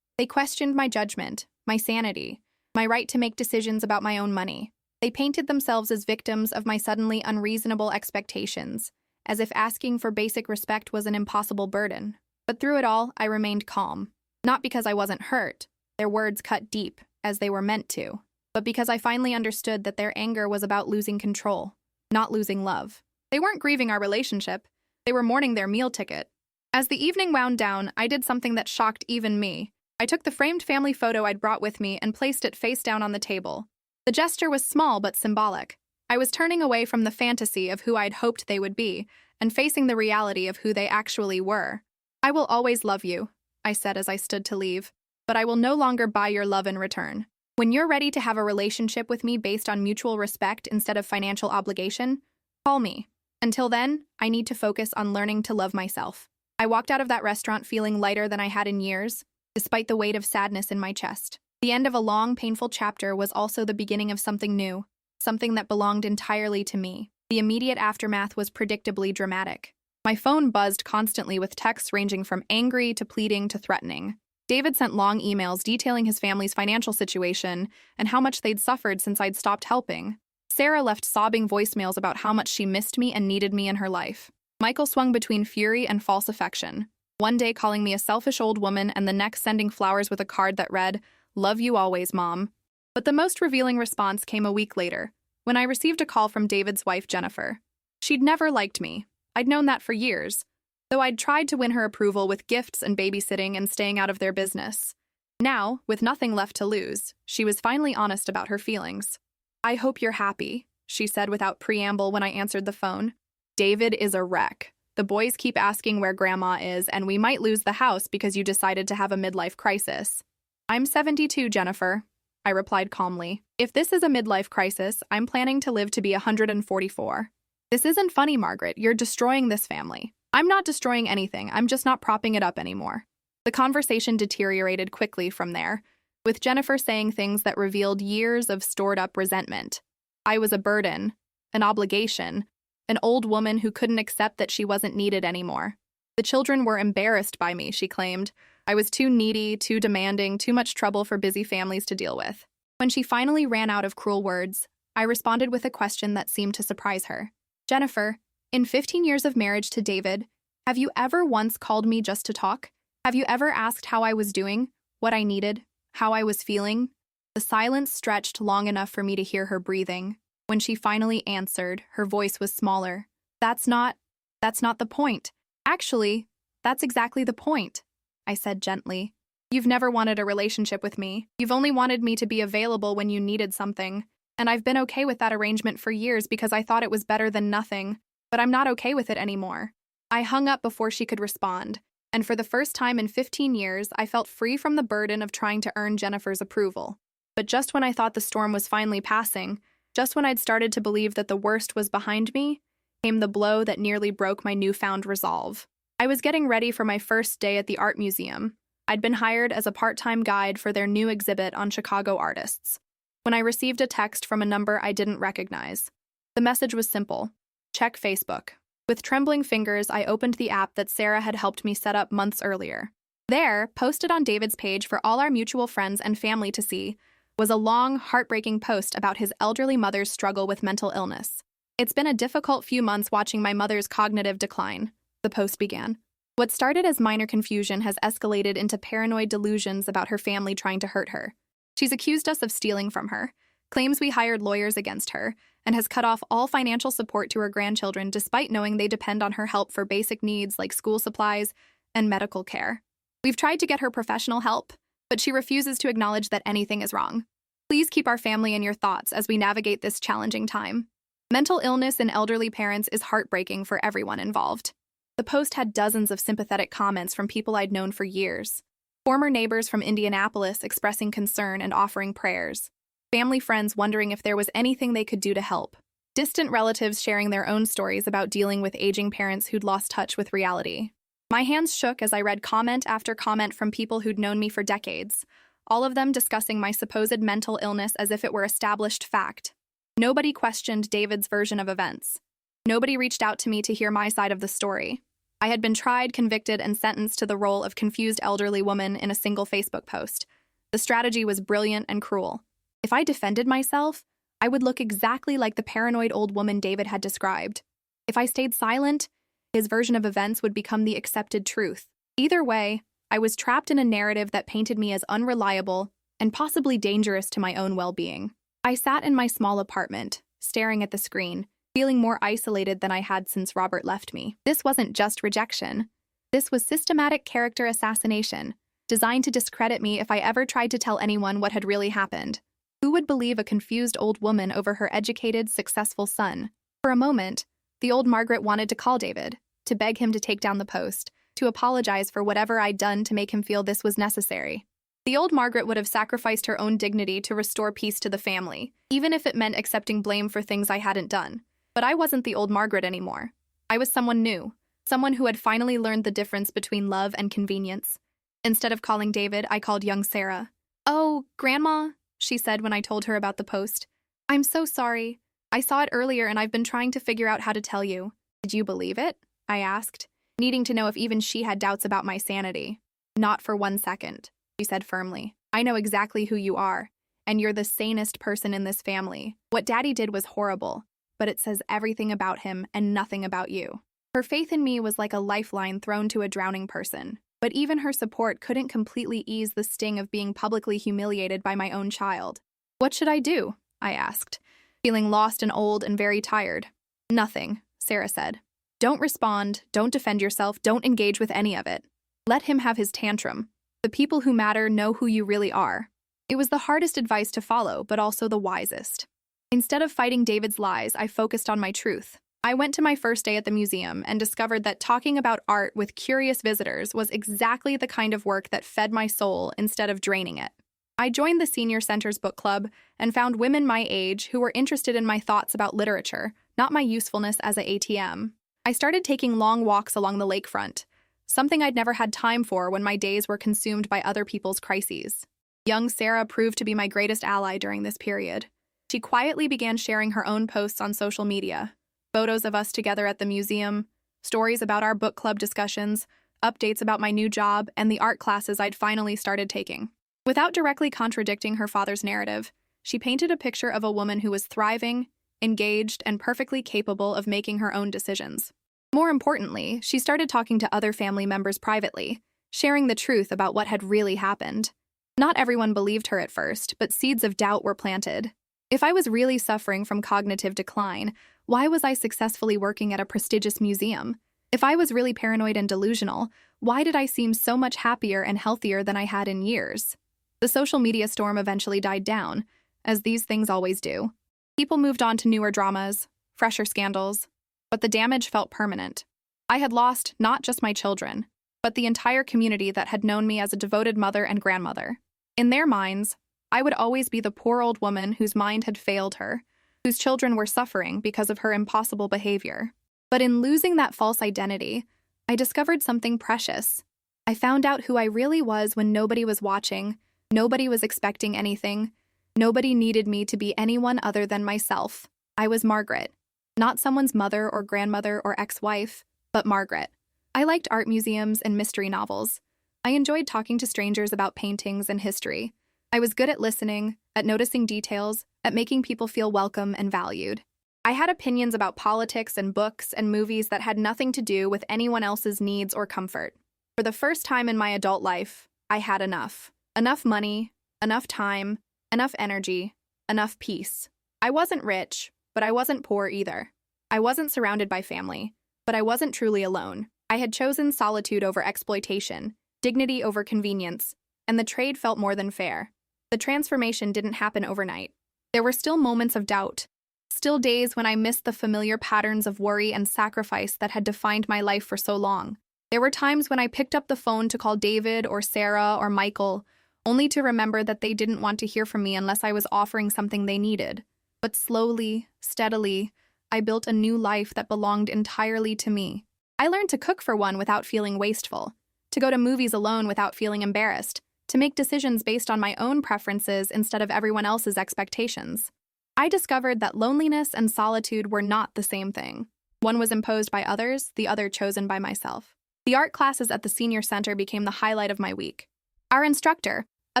They questioned my judgment, my sanity, my right to make decisions about my own money. They painted themselves as victims of my suddenly unreasonable expectations, as if asking for basic respect was an impossible burden. But through it all, I remained calm. Not because I wasn't hurt, their words cut deep, as they were meant to, but because I finally understood that their anger was about losing control, not losing love. They weren't grieving our relationship, they were mourning their meal ticket. As the evening wound down, I did something that shocked even me. I took the framed family photo I'd brought with me and placed it face down on the table. The gesture was small but symbolic. I was turning away from the fantasy of who I'd hoped they would be and facing the reality of who they actually were. "I will always love you," I said as I stood to leave, "but I will no longer buy your love in return. When you're ready to have a relationship with me based on mutual respect instead of financial obligation, call me. Until then, I need to focus on learning to love myself." I walked out of that restaurant feeling lighter than I had in years, despite the weight of sadness in my chest. The end of a long, painful chapter was also the beginning of something new, something that belonged entirely to me. The immediate aftermath was predictably dramatic. My phone buzzed constantly with texts ranging from angry to pleading to threatening. David sent long emails detailing his family's financial situation and how much they'd suffered since I'd stopped helping. Sarah left sobbing voicemails about how much she missed me and needed me in her life. Michael swung between fury and false affection, one day calling me a selfish old woman and the next sending flowers with a card that read, "Love you always, Mom." But the most revealing response came a week later, when I received a call from David's wife, Jennifer. She'd never liked me. I'd known that for years, though I'd tried to win her approval with gifts and babysitting and staying out of their business. Now, with nothing left to lose, she was finally honest about her feelings. "I hope you're happy," she said without preamble when I answered the phone. "David is a wreck. The boys keep asking where Grandma is, and we might lose the house because you decided to have a midlife crisis." "I'm 72, Jennifer," I replied calmly. "If this is a midlife crisis, I'm planning to live to be 144. This isn't funny, Margaret. You're destroying this family." "I'm not destroying anything. I'm just not propping it up anymore." The conversation deteriorated quickly from there, with Jennifer saying things that revealed years of stored-up resentment. I was a burden, an obligation, an old woman who couldn't accept that she wasn't needed anymore. The children were embarrassed by me, she claimed. I was too needy, too demanding, too much trouble for busy families to deal with. When she finally ran out of cruel words, I responded with a question that seemed to surprise her. "Jennifer, in 15 years of marriage to David, have you ever once called me just to talk? Have you ever asked how I was doing, what I needed, how I was feeling?" The silence stretched long enough for me to hear her breathing. When she finally answered, her voice was smaller. That's not the point. "Actually, that's exactly the point," I said gently. "You've never wanted a relationship with me. You've only wanted me to be available when you needed something. And I've been okay with that arrangement for years because I thought it was better than nothing, but I'm not okay with it anymore." I hung up before she could respond, and for the first time in 15 years, I felt free from the burden of trying to earn Jennifer's approval. But just when I thought the storm was finally passing, just when I'd started to believe that the worst was behind me, came the blow that nearly broke my newfound resolve. I was getting ready for my first day at the art museum. I'd been hired as a part-time guide for their new exhibit on Chicago artists, when I received a text from a number I didn't recognize. The message was simple: "Check Facebook." With trembling fingers, I opened the app that Sarah had helped me set up months earlier. There, posted on David's page for all our mutual friends and family to see, was a long, heartbreaking post about his elderly mother's struggle with mental illness. "It's been a difficult few months watching my mother's cognitive decline," the post began. "What started as minor confusion has escalated into paranoid delusions about her family trying to hurt her. She's accused us of stealing from her, claims we hired lawyers against her, and has cut off all financial support to her grandchildren despite knowing they depend on her help for basic needs like school supplies and medical care. We've tried to get her professional help, but she refuses to acknowledge that anything is wrong. Please keep our family in your thoughts as we navigate this challenging time. Mental illness in elderly parents is heartbreaking for everyone involved." The post had dozens of sympathetic comments from people I'd known for years. Former neighbors from Indianapolis expressing concern and offering prayers. Family friends wondering if there was anything they could do to help. Distant relatives sharing their own stories about dealing with aging parents who'd lost touch with reality. My hands shook as I read comment after comment from people who'd known me for decades, all of them discussing my supposed mental illness as if it were established fact. Nobody questioned David's version of events. Nobody reached out to me to hear my side of the story. I had been tried, convicted, and sentenced to the role of confused elderly woman in a single Facebook post. The strategy was brilliant and cruel. If I defended myself, I would look exactly like the paranoid old woman David had described. If I stayed silent, his version of events would become the accepted truth. Either way, I was trapped in a narrative that painted me as unreliable and possibly dangerous to my own well-being. I sat in my small apartment, staring at the screen, feeling more isolated than I had since Robert left me. This wasn't just rejection. This was systematic character assassination, designed to discredit me if I ever tried to tell anyone what had really happened. Who would believe a confused old woman over her educated, successful son? For a moment, the old Margaret wanted to call David, to beg him to take down the post, to apologize for whatever I'd done to make him feel this was necessary. The old Margaret would have sacrificed her own dignity to restore peace to the family, even if it meant accepting blame for things I hadn't done. But I wasn't the old Margaret anymore. I was someone new, someone who had finally learned the difference between love and convenience. Instead of calling David, I called young Sarah. "Oh, Grandma," she said when I told her about the post. "I'm so sorry. I saw it earlier and I've been trying to figure out how to tell you." "Did you believe it?" I asked, needing to know if even she had doubts about my sanity. "Not for 1 second," she said firmly. "I know exactly who you are, and you're the sanest person in this family. What Daddy did was horrible, but it says everything about him and nothing about you." Her faith in me was like a lifeline thrown to a drowning person, but even her support couldn't completely ease the sting of being publicly humiliated by my own child. "What should I do?" I asked, feeling lost and old and very tired. "Nothing," Sarah said. "Don't respond, don't defend yourself, don't engage with any of it. Let him have his tantrum. The people who matter know who you really are." It was the hardest advice to follow, but also the wisest. Instead of fighting David's lies, I focused on my truth. I went to my first day at the museum and discovered that talking about art with curious visitors was exactly the kind of work that fed my soul instead of draining it. I joined the Senior Center's book club and found women my age who were interested in my thoughts about literature, not my usefulness as an ATM. I started taking long walks along the lakefront, something I'd never had time for when my days were consumed by other people's crises. Young Sarah proved to be my greatest ally during this period. She quietly began sharing her own posts on social media, photos of us together at the museum, stories about our book club discussions, updates about my new job, and the art classes I'd finally started taking. Without directly contradicting her father's narrative, she painted a picture of a woman who was thriving, engaged, and perfectly capable of making her own decisions. More importantly, she started talking to other family members privately, sharing the truth about what had really happened. Not everyone believed her at first, but seeds of doubt were planted. If I was really suffering from cognitive decline, why was I successfully working at a prestigious museum? If I was really paranoid and delusional, why did I seem so much happier and healthier than I had in years? The social media storm eventually died down, as these things always do. People moved on to newer dramas, fresher scandals, but the damage felt permanent. I had lost not just my children, but the entire community that had known me as a devoted mother and grandmother. In their minds, I would always be the poor old woman whose mind had failed her, whose children were suffering because of her impossible behavior. But in losing that false identity, I discovered something precious. I found out who I really was when nobody was watching, nobody was expecting anything, nobody needed me to be anyone other than myself. I was Margaret. Not someone's mother or grandmother or ex-wife, but Margaret. I liked art museums and mystery novels. I enjoyed talking to strangers about paintings and history. I was good at listening, at noticing details, at making people feel welcome and valued. I had opinions about politics and books and movies that had nothing to do with anyone else's needs or comfort. For the first time in my adult life, I had enough. Enough money, enough time, enough energy, enough peace. I wasn't rich, but I wasn't poor either. I wasn't surrounded by family, but I wasn't truly alone. I had chosen solitude over exploitation, dignity over convenience, and the trade felt more than fair. The transformation didn't happen overnight. There were still moments of doubt, still days when I missed the familiar patterns of worry and sacrifice that had defined my life for so long. There were times when I picked up the phone to call David or Sarah or Michael, only to remember that they didn't want to hear from me unless I was offering something they needed. But slowly, steadily, I built a new life that belonged entirely to me. I learned to cook for one without feeling wasteful, to go to movies alone without feeling embarrassed, to make decisions based on my own preferences instead of everyone else's expectations. I discovered that loneliness and solitude were not the same thing. One was imposed by others, the other chosen by myself. The art classes at the senior center became the highlight of my week. Our instructor, a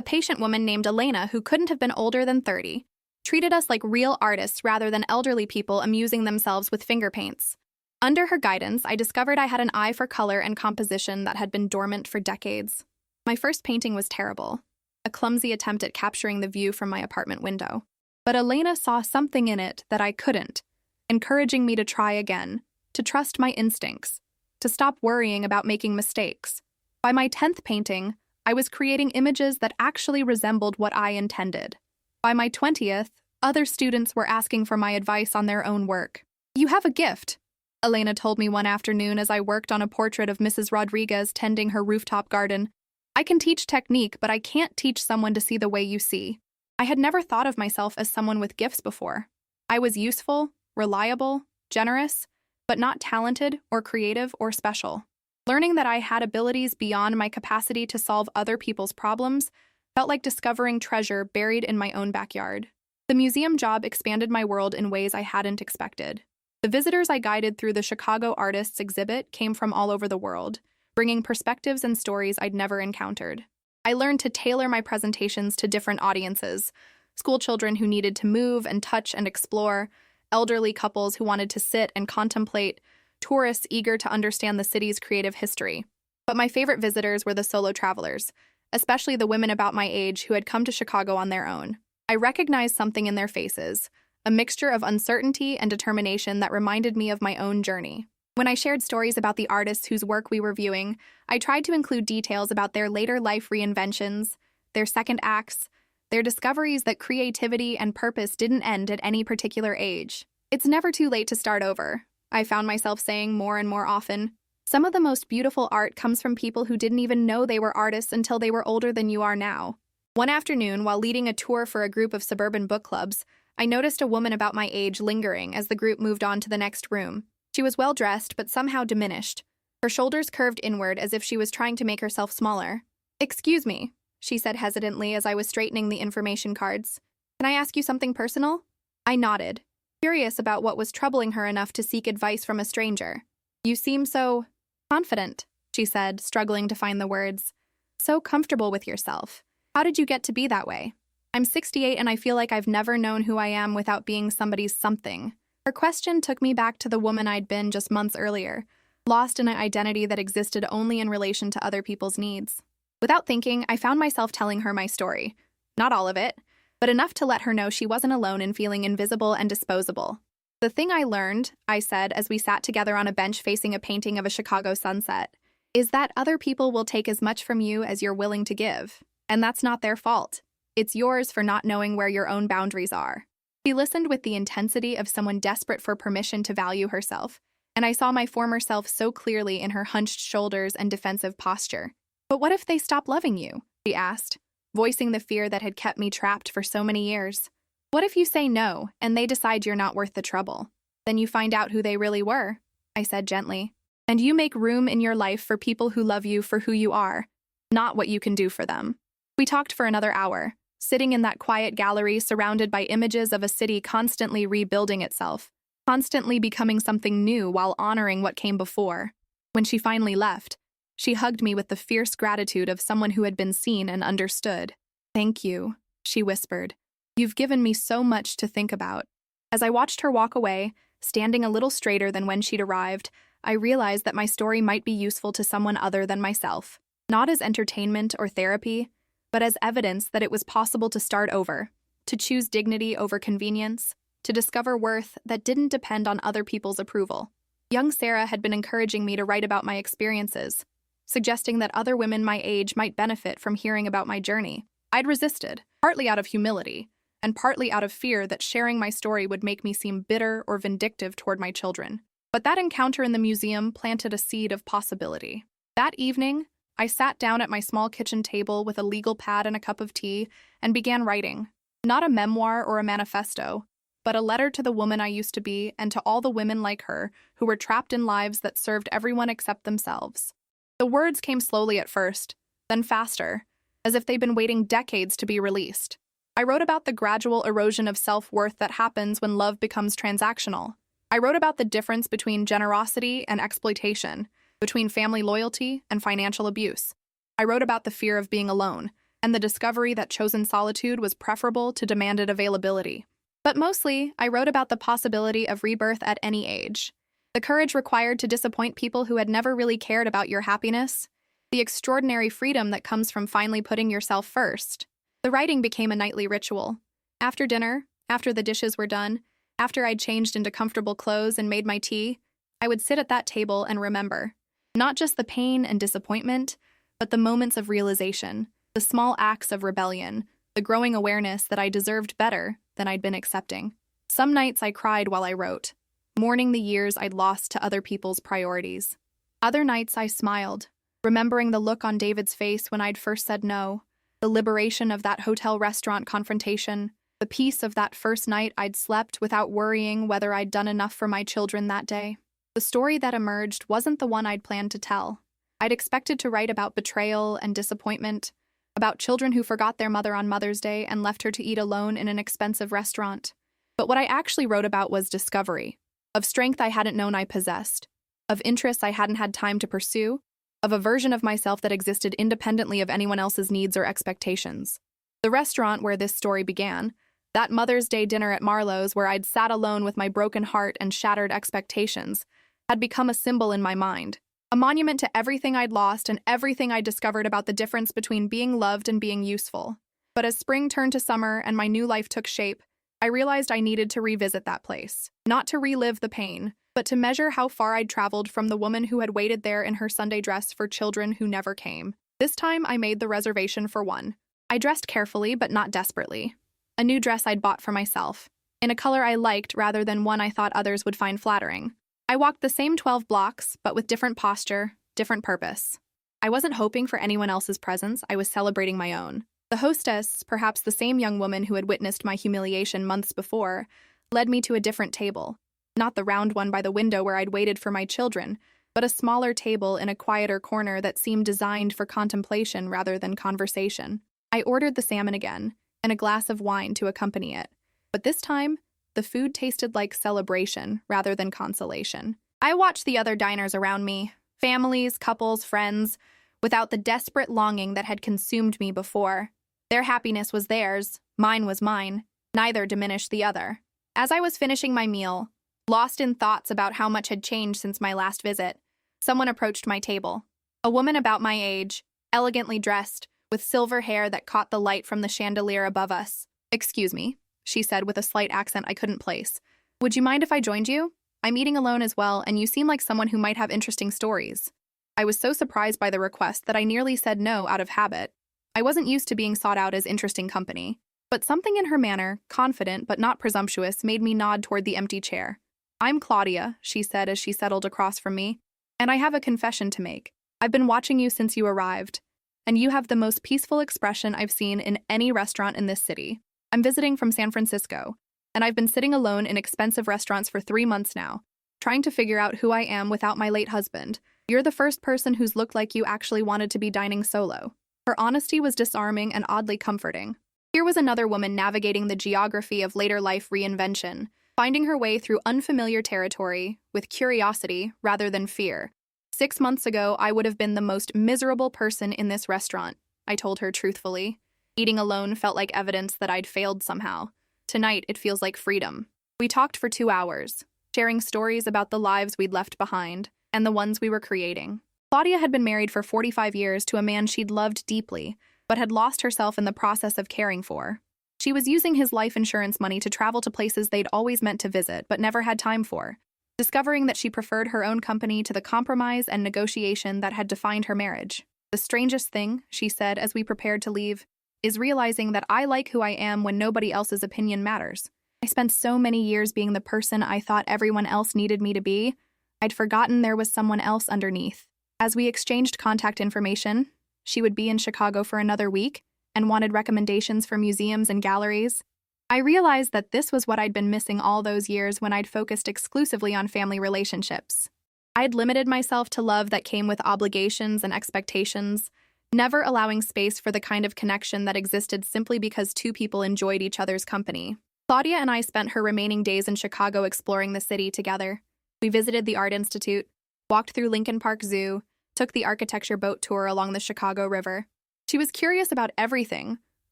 patient woman named Elena who couldn't have been older than 30, treated us like real artists rather than elderly people amusing themselves with finger paints. Under her guidance, I discovered I had an eye for color and composition that had been dormant for decades. My first painting was terrible, a clumsy attempt at capturing the view from my apartment window. But Elena saw something in it that I couldn't, encouraging me to try again, to trust my instincts, to stop worrying about making mistakes. By my 10th painting, I was creating images that actually resembled what I intended. By my 20th, other students were asking for my advice on their own work. "You have a gift," Elena told me one afternoon as I worked on a portrait of Mrs. Rodriguez tending her rooftop garden. "I can teach technique, but I can't teach someone to see the way you see." I had never thought of myself as someone with gifts before. I was useful, reliable, generous, but not talented or creative or special. Learning that I had abilities beyond my capacity to solve other people's problems felt like discovering treasure buried in my own backyard. The museum job expanded my world in ways I hadn't expected. The visitors I guided through the Chicago Artists exhibit came from all over the world, bringing perspectives and stories I'd never encountered. I learned to tailor my presentations to different audiences: school children who needed to move and touch and explore, elderly couples who wanted to sit and contemplate, tourists eager to understand the city's creative history. But my favorite visitors were the solo travelers, especially the women about my age who had come to Chicago on their own. I recognized something in their faces, a mixture of uncertainty and determination that reminded me of my own journey. When I shared stories about the artists whose work we were viewing, I tried to include details about their later life reinventions, their second acts, their discoveries that creativity and purpose didn't end at any particular age. "It's never too late to start over," I found myself saying more and more often. "Some of the most beautiful art comes from people who didn't even know they were artists until they were older than you are now." One afternoon, while leading a tour for a group of suburban book clubs, I noticed a woman about my age lingering as the group moved on to the next room. She was well-dressed, but somehow diminished. Her shoulders curved inward as if she was trying to make herself smaller. "Excuse me," she said hesitantly as I was straightening the information cards. "Can I ask you something personal?" I nodded, curious about what was troubling her enough to seek advice from a stranger. "You seem so confident," she said, struggling to find the words. "So comfortable with yourself. How did you get to be that way?" "I'm 68 and I feel like I've never known who I am without being somebody's something." Her question took me back to the woman I'd been just months earlier, lost in an identity that existed only in relation to other people's needs. Without thinking, I found myself telling her my story. Not all of it, but enough to let her know she wasn't alone in feeling invisible and disposable. "The thing I learned," I said as we sat together on a bench facing a painting of a Chicago sunset, "is that other people will take as much from you as you're willing to give. And that's not their fault. It's yours for not knowing where your own boundaries are." She listened with the intensity of someone desperate for permission to value herself, and I saw my former self so clearly in her hunched shoulders and defensive posture. "But what if they stop loving you?" she asked, voicing the fear that had kept me trapped for so many years. "What if you say no, and they decide you're not worth the trouble? Then you find out who they really were," I said gently. "And you make room in your life for people who love you for who you are, not what you can do for them." We talked for another hour, sitting in that quiet gallery surrounded by images of a city constantly rebuilding itself, constantly becoming something new while honoring what came before. When she finally left, she hugged me with the fierce gratitude of someone who had been seen and understood. "Thank you," she whispered. "You've given me so much to think about." As I watched her walk away, standing a little straighter than when she'd arrived, I realized that my story might be useful to someone other than myself, not as entertainment or therapy, but as evidence that it was possible to start over, to choose dignity over convenience, to discover worth that didn't depend on other people's approval. Young Sarah had been encouraging me to write about my experiences, suggesting that other women my age might benefit from hearing about my journey. I'd resisted, partly out of humility, and partly out of fear that sharing my story would make me seem bitter or vindictive toward my children. But that encounter in the museum planted a seed of possibility. That evening, I sat down at my small kitchen table with a legal pad and a cup of tea and began writing. Not a memoir or a manifesto, but a letter to the woman I used to be and to all the women like her who were trapped in lives that served everyone except themselves. The words came slowly at first, then faster, as if they'd been waiting decades to be released. I wrote about the gradual erosion of self-worth that happens when love becomes transactional, I wrote about the difference between generosity and exploitation, between family loyalty and financial abuse. I wrote about the fear of being alone and the discovery that chosen solitude was preferable to demanded availability. But mostly, I wrote about the possibility of rebirth at any age, the courage required to disappoint people who had never really cared about your happiness, the extraordinary freedom that comes from finally putting yourself first. The writing became a nightly ritual. After dinner, after the dishes were done, after I'd changed into comfortable clothes and made my tea, I would sit at that table and remember, not just the pain and disappointment, but the moments of realization, the small acts of rebellion, the growing awareness that I deserved better than I'd been accepting. Some nights I cried while I wrote, mourning the years I'd lost to other people's priorities. Other nights I smiled, remembering the look on David's face when I'd first said no, the liberation of that hotel-restaurant confrontation, the peace of that first night I'd slept without worrying whether I'd done enough for my children that day. The story that emerged wasn't the one I'd planned to tell. I'd expected to write about betrayal and disappointment, about children who forgot their mother on Mother's Day and left her to eat alone in an expensive restaurant. But what I actually wrote about was discovery, of strength I hadn't known I possessed, of interests I hadn't had time to pursue, of a version of myself that existed independently of anyone else's needs or expectations. The restaurant where this story began, that Mother's Day dinner at Marlowe's where I'd sat alone with my broken heart and shattered expectations, had become a symbol in my mind, a monument to everything I'd lost and everything I'd discovered about the difference between being loved and being useful. But as spring turned to summer and my new life took shape, I realized I needed to revisit that place, not to relive the pain, but to measure how far I'd traveled from the woman who had waited there in her Sunday dress for children who never came. This time, I made the reservation for one. I dressed carefully, but not desperately. A new dress I'd bought for myself, in a color I liked rather than one I thought others would find flattering. I walked the same 12 blocks, but with different posture, different purpose. I wasn't hoping for anyone else's presence, I was celebrating my own. The hostess, perhaps the same young woman who had witnessed my humiliation months before, led me to a different table. Not the round one by the window where I'd waited for my children, but a smaller table in a quieter corner that seemed designed for contemplation rather than conversation. I ordered the salmon again, and a glass of wine to accompany it. But this time, the food tasted like celebration rather than consolation. I watched the other diners around me, families, couples, friends, without the desperate longing that had consumed me before. Their happiness was theirs, mine was mine. Neither diminished the other. As I was finishing my meal, lost in thoughts about how much had changed since my last visit, someone approached my table. A woman about my age, elegantly dressed, with silver hair that caught the light from the chandelier above us. "Excuse me," she said with a slight accent I couldn't place. "Would you mind if I joined you? I'm eating alone as well, and you seem like someone who might have interesting stories." I was so surprised by the request that I nearly said no out of habit. I wasn't used to being sought out as interesting company. But something in her manner, confident but not presumptuous, made me nod toward the empty chair. "I'm Claudia," she said as she settled across from me, "and I have a confession to make. I've been watching you since you arrived, and you have the most peaceful expression I've seen in any restaurant in this city. I'm visiting from San Francisco, and I've been sitting alone in expensive restaurants for 3 months now, trying to figure out who I am without my late husband. You're the first person who's looked like you actually wanted to be dining solo." Her honesty was disarming and oddly comforting. Here was another woman navigating the geography of later life reinvention, finding her way through unfamiliar territory with curiosity rather than fear. 6 months ago, I would have been the most miserable person in this restaurant, I told her truthfully. Eating alone felt like evidence that I'd failed somehow. Tonight, it feels like freedom. We talked for 2 hours, sharing stories about the lives we'd left behind and the ones we were creating. Claudia had been married for 45 years to a man she'd loved deeply, but had lost herself in the process of caring for. She was using his life insurance money to travel to places they'd always meant to visit but never had time for, discovering that she preferred her own company to the compromise and negotiation that had defined her marriage. "The strangest thing," she said as we prepared to leave, "is realizing that I like who I am when nobody else's opinion matters. I spent so many years being the person I thought everyone else needed me to be, I'd forgotten there was someone else underneath." As we exchanged contact information, she would be in Chicago for another week and wanted recommendations for museums and galleries. I realized that this was what I'd been missing all those years when I'd focused exclusively on family relationships. I'd limited myself to love that came with obligations and expectations, never allowing space for the kind of connection that existed simply because 2 people enjoyed each other's company. Claudia and I spent her remaining days in Chicago exploring the city together. We visited the Art Institute, walked through Lincoln Park Zoo, took the architecture boat tour along the Chicago River. She was curious about everything,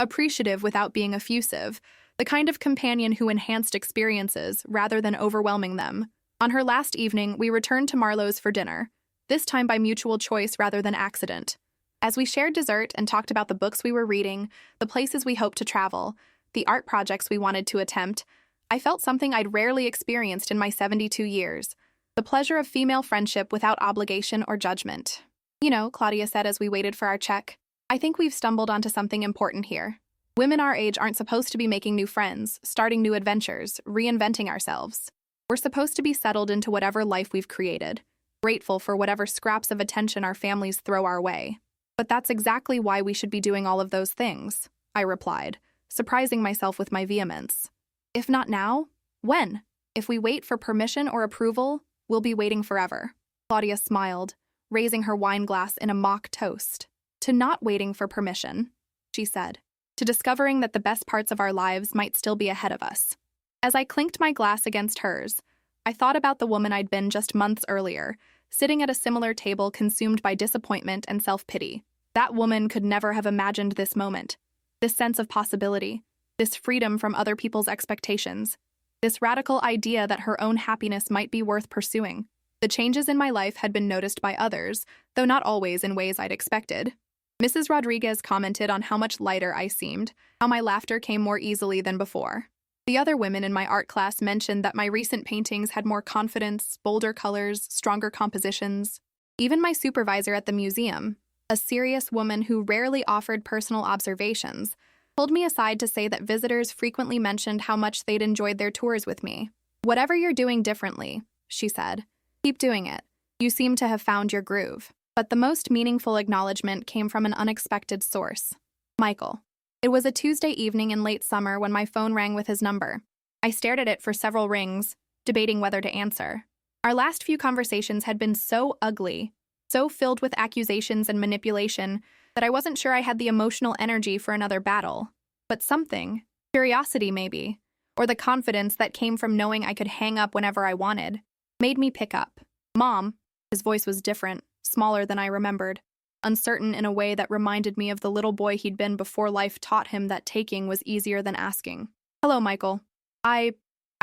appreciative without being effusive, the kind of companion who enhanced experiences rather than overwhelming them. On her last evening, we returned to Marlowe's for dinner, this time by mutual choice rather than accident. As we shared dessert and talked about the books we were reading, the places we hoped to travel, the art projects we wanted to attempt, I felt something I'd rarely experienced in my 72 years, the pleasure of female friendship without obligation or judgment. You know, Claudia said as we waited for our check, I think we've stumbled onto something important here. Women our age aren't supposed to be making new friends, starting new adventures, reinventing ourselves. We're supposed to be settled into whatever life we've created, grateful for whatever scraps of attention our families throw our way. But that's exactly why we should be doing all of those things, I replied, surprising myself with my vehemence. If not now, when? If we wait for permission or approval, we'll be waiting forever. Claudia smiled, raising her wine glass in a mock toast. To not waiting for permission, she said, to discovering that the best parts of our lives might still be ahead of us. As I clinked my glass against hers, I thought about the woman I'd been just months earlier, sitting at a similar table consumed by disappointment and self-pity. That woman could never have imagined this moment, this sense of possibility, this freedom from other people's expectations, this radical idea that her own happiness might be worth pursuing. The changes in my life had been noticed by others, though not always in ways I'd expected. Mrs. Rodriguez commented on how much lighter I seemed, how my laughter came more easily than before. The other women in my art class mentioned that my recent paintings had more confidence, bolder colors, stronger compositions. Even my supervisor at the museum, a serious woman who rarely offered personal observations, pulled me aside to say that visitors frequently mentioned how much they'd enjoyed their tours with me. Whatever you're doing differently, she said, keep doing it. You seem to have found your groove. But the most meaningful acknowledgement came from an unexpected source. Michael. It was a Tuesday evening in late summer when my phone rang with his number. I stared at it for several rings, debating whether to answer. Our last few conversations had been so ugly, so filled with accusations and manipulation, that I wasn't sure I had the emotional energy for another battle. But something, curiosity maybe, or the confidence that came from knowing I could hang up whenever I wanted, made me pick up. Mom. His voice was different, smaller than I remembered, uncertain in a way that reminded me of the little boy he'd been before life taught him that taking was easier than asking. Hello, Michael. I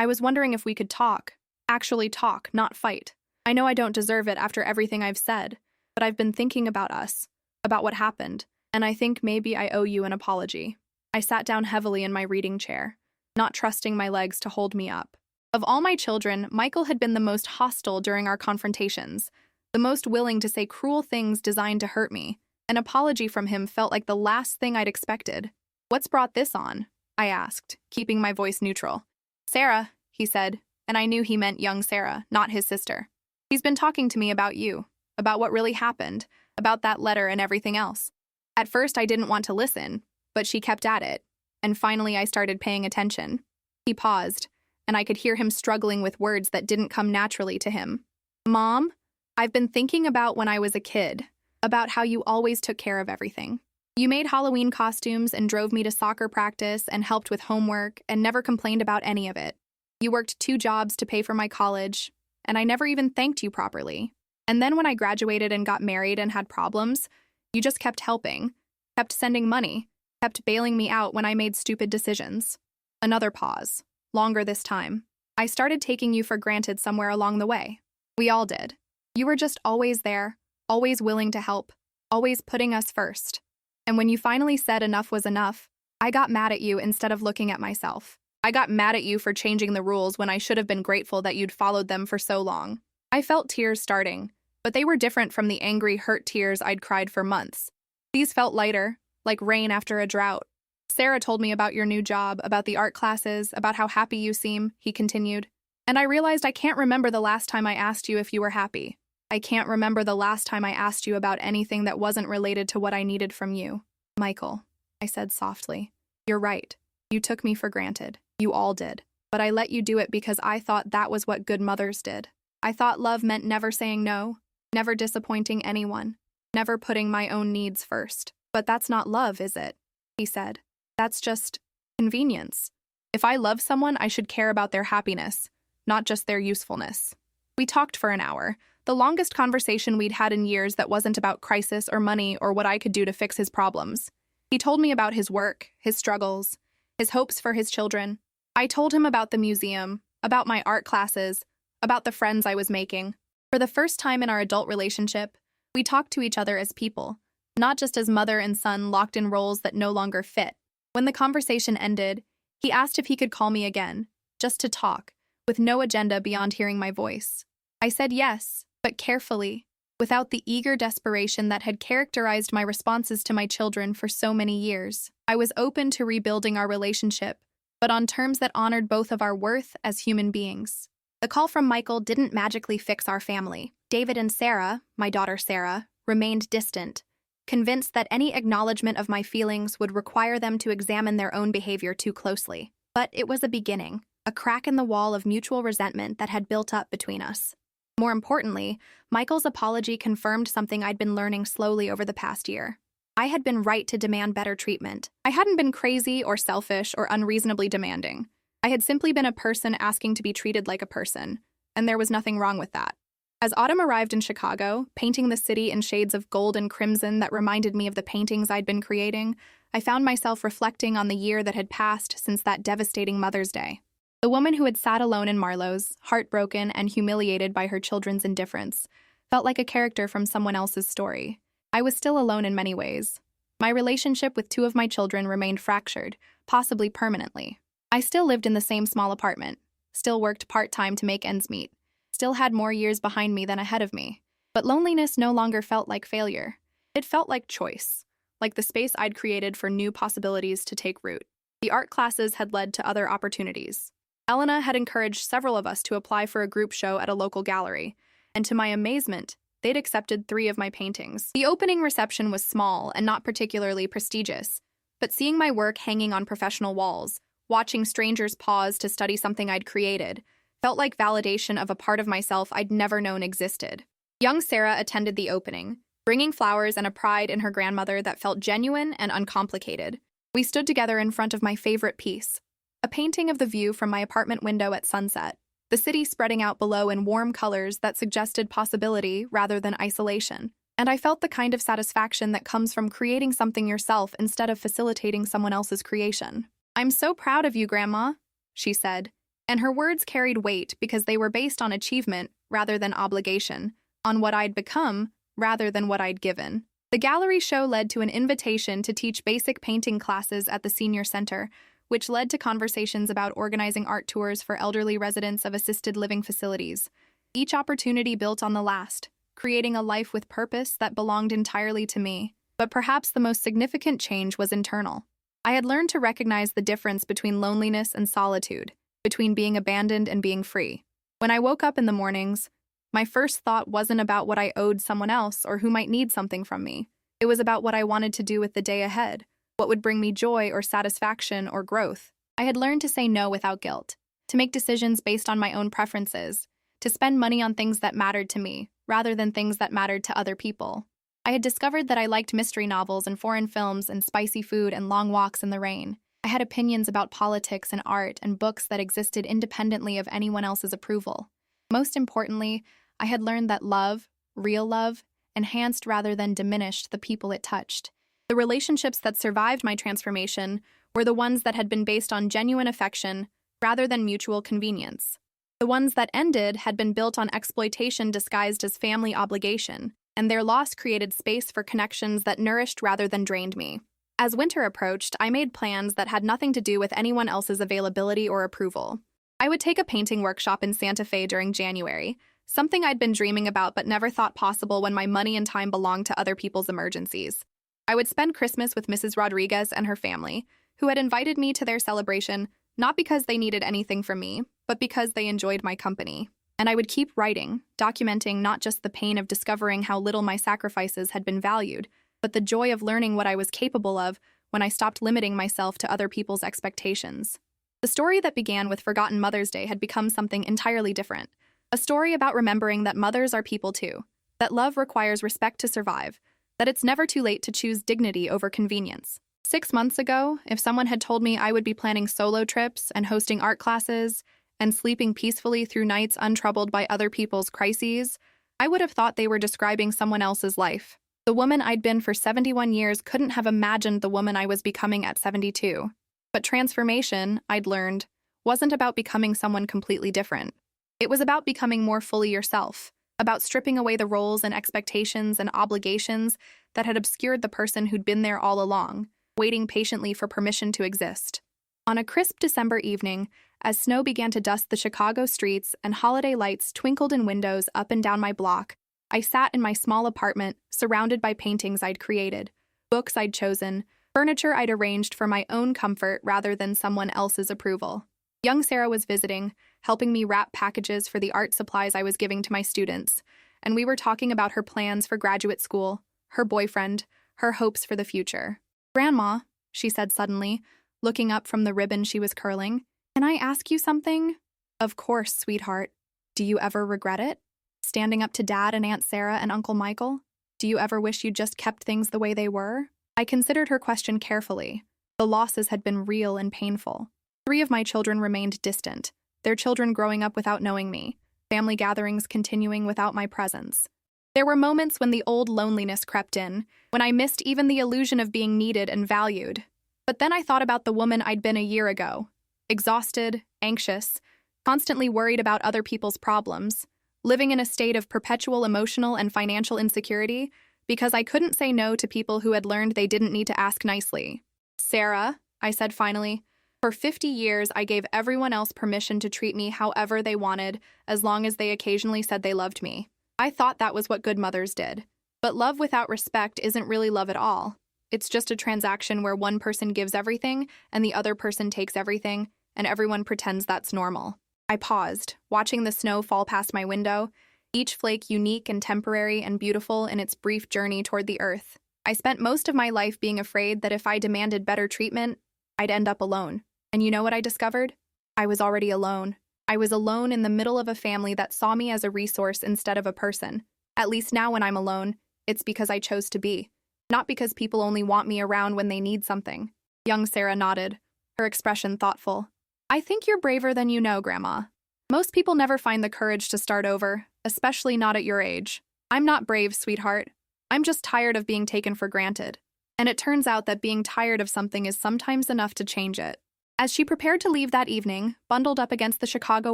was wondering if we could talk. Actually talk, not fight. I know I don't deserve it after everything I've said, but I've been thinking about us, about what happened, and I think maybe I owe you an apology. I sat down heavily in my reading chair, not trusting my legs to hold me up. Of all my children, Michael had been the most hostile during our confrontations, the most willing to say cruel things designed to hurt me. An apology from him felt like the last thing I'd expected. What's brought this on? I asked, keeping my voice neutral. Sarah, he said, and I knew he meant young Sarah, not his sister. He's been talking to me about you, about what really happened, about that letter and everything else. At first I didn't want to listen, but she kept at it, and finally I started paying attention. He paused, and I could hear him struggling with words that didn't come naturally to him. Mom, I've been thinking about when I was a kid, about how you always took care of everything. You made Halloween costumes and drove me to soccer practice and helped with homework and never complained about any of it. You worked 2 jobs to pay for my college, and I never even thanked you properly. And then when I graduated and got married and had problems, you just kept helping, kept sending money, kept bailing me out when I made stupid decisions. Another pause. Longer this time. I started taking you for granted somewhere along the way. We all did. You were just always there, always willing to help, always putting us first. And when you finally said enough was enough, I got mad at you instead of looking at myself. I got mad at you for changing the rules when I should have been grateful that you'd followed them for so long. I felt tears starting, but they were different from the angry, hurt tears I'd cried for months. These felt lighter, like rain after a drought. Sarah told me about your new job, about the art classes, about how happy you seem, he continued. And I realized I can't remember the last time I asked you if you were happy. I can't remember the last time I asked you about anything that wasn't related to what I needed from you. Michael, I said softly, you're right. You took me for granted. You all did. But I let you do it because I thought that was what good mothers did. I thought love meant never saying no, never disappointing anyone, never putting my own needs first. But that's not love, is it? He said. That's just convenience. If I love someone, I should care about their happiness, not just their usefulness. We talked for an hour, the longest conversation we'd had in years that wasn't about crisis or money or what I could do to fix his problems. He told me about his work, his struggles, his hopes for his children. I told him about the museum, about my art classes, about the friends I was making. For the first time in our adult relationship, we talked to each other as people, not just as mother and son locked in roles that no longer fit. When the conversation ended, he asked if he could call me again, just to talk, with no agenda beyond hearing my voice. I said yes, but carefully, without the eager desperation that had characterized my responses to my children for so many years. I was open to rebuilding our relationship, but on terms that honored both of our worth as human beings. The call from Michael didn't magically fix our family. David and Sarah, my daughter Sarah, remained distant, convinced that any acknowledgement of my feelings would require them to examine their own behavior too closely. But it was a beginning, a crack in the wall of mutual resentment that had built up between us. More importantly, Michael's apology confirmed something I'd been learning slowly over the past year. I had been right to demand better treatment. I hadn't been crazy or selfish or unreasonably demanding. I had simply been a person asking to be treated like a person, and there was nothing wrong with that. As autumn arrived in Chicago, painting the city in shades of gold and crimson that reminded me of the paintings I'd been creating, I found myself reflecting on the year that had passed since that devastating Mother's Day. The woman who had sat alone in Marlowe's, heartbroken and humiliated by her children's indifference, felt like a character from someone else's story. I was still alone in many ways. My relationship with two of my children remained fractured, possibly permanently. I still lived in the same small apartment, still worked part-time to make ends meet, still had more years behind me than ahead of me. But loneliness no longer felt like failure. It felt like choice, like the space I'd created for new possibilities to take root. The art classes had led to other opportunities. Elena had encouraged several of us to apply for a group show at a local gallery, and to my amazement, they'd accepted 3 of my paintings. The opening reception was small and not particularly prestigious, but seeing my work hanging on professional walls, watching strangers pause to study something I'd created, felt like validation of a part of myself I'd never known existed. Young Sarah attended the opening, bringing flowers and a pride in her grandmother that felt genuine and uncomplicated. We stood together in front of my favorite piece, a painting of the view from my apartment window at sunset, the city spreading out below in warm colors that suggested possibility rather than isolation. And I felt the kind of satisfaction that comes from creating something yourself instead of facilitating someone else's creation. "I'm so proud of you, Grandma," she said, and her words carried weight because they were based on achievement rather than obligation, on what I'd become rather than what I'd given. The gallery show led to an invitation to teach basic painting classes at the senior center, which led to conversations about organizing art tours for elderly residents of assisted living facilities. Each opportunity built on the last, creating a life with purpose that belonged entirely to me. But perhaps the most significant change was internal. I had learned to recognize the difference between loneliness and solitude, between being abandoned and being free. When I woke up in the mornings, my first thought wasn't about what I owed someone else or who might need something from me. It was about what I wanted to do with the day ahead, what would bring me joy or satisfaction or growth. I had learned to say no without guilt, to make decisions based on my own preferences, to spend money on things that mattered to me, rather than things that mattered to other people. I had discovered that I liked mystery novels and foreign films and spicy food and long walks in the rain. I had opinions about politics and art and books that existed independently of anyone else's approval. Most importantly, I had learned that love, real love, enhanced rather than diminished the people it touched. The relationships that survived my transformation were the ones that had been based on genuine affection rather than mutual convenience. The ones that ended had been built on exploitation disguised as family obligation, and their loss created space for connections that nourished rather than drained me. As winter approached, I made plans that had nothing to do with anyone else's availability or approval. I would take a painting workshop in Santa Fe during January, something I'd been dreaming about but never thought possible when my money and time belonged to other people's emergencies. I would spend Christmas with Mrs. Rodriguez and her family, who had invited me to their celebration not because they needed anything from me, but because they enjoyed my company. And I would keep writing, documenting not just the pain of discovering how little my sacrifices had been valued, but the joy of learning what I was capable of when I stopped limiting myself to other people's expectations. The story that began with Forgotten Mother's Day had become something entirely different. A story about remembering that mothers are people too, that love requires respect to survive, that it's never too late to choose dignity over convenience. 6 months ago, if someone had told me I would be planning solo trips and hosting art classes and sleeping peacefully through nights untroubled by other people's crises, I would have thought they were describing someone else's life. The woman I'd been for 71 years couldn't have imagined the woman I was becoming at 72. But transformation, I'd learned, wasn't about becoming someone completely different. It was about becoming more fully yourself, about stripping away the roles and expectations and obligations that had obscured the person who'd been there all along, waiting patiently for permission to exist. On a crisp December evening, as snow began to dust the Chicago streets and holiday lights twinkled in windows up and down my block, I sat in my small apartment, surrounded by paintings I'd created, books I'd chosen, furniture I'd arranged for my own comfort rather than someone else's approval. Young Sarah was visiting, helping me wrap packages for the art supplies I was giving to my students, and we were talking about her plans for graduate school, her boyfriend, her hopes for the future. "Grandma," she said suddenly, looking up from the ribbon she was curling, "can I ask you something?" "Of course, sweetheart. Do you ever regret it? Standing up to Dad and Aunt Sarah and Uncle Michael? Do you ever wish you'd just kept things the way they were?" I considered her question carefully. The losses had been real and painful. 3 of my children remained distant, their children growing up without knowing me, family gatherings continuing without my presence. There were moments when the old loneliness crept in, when I missed even the illusion of being needed and valued. But then I thought about the woman I'd been a year ago, exhausted, anxious, constantly worried about other people's problems, living in a state of perpetual emotional and financial insecurity because I couldn't say no to people who had learned they didn't need to ask nicely. "Sarah," I said finally, "for 50 years I gave everyone else permission to treat me however they wanted, as long as they occasionally said they loved me. I thought that was what good mothers did. But love without respect isn't really love at all. It's just a transaction where one person gives everything and the other person takes everything, and everyone pretends that's normal." I paused, watching the snow fall past my window, each flake unique and temporary and beautiful in its brief journey toward the earth. I spent most of my life being afraid that if I demanded better treatment, I'd end up alone. And you know what I discovered? I was already alone. I was alone in the middle of a family that saw me as a resource instead of a person. At least now when I'm alone, it's because I chose to be, not because people only want me around when they need something. Young Sarah nodded, her expression thoughtful. "I think you're braver than you know, Grandma. Most people never find the courage to start over, especially not at your age. I'm not brave, sweetheart. I'm just tired of being taken for granted. And it turns out that being tired of something is sometimes enough to change it." As she prepared to leave that evening, bundled up against the Chicago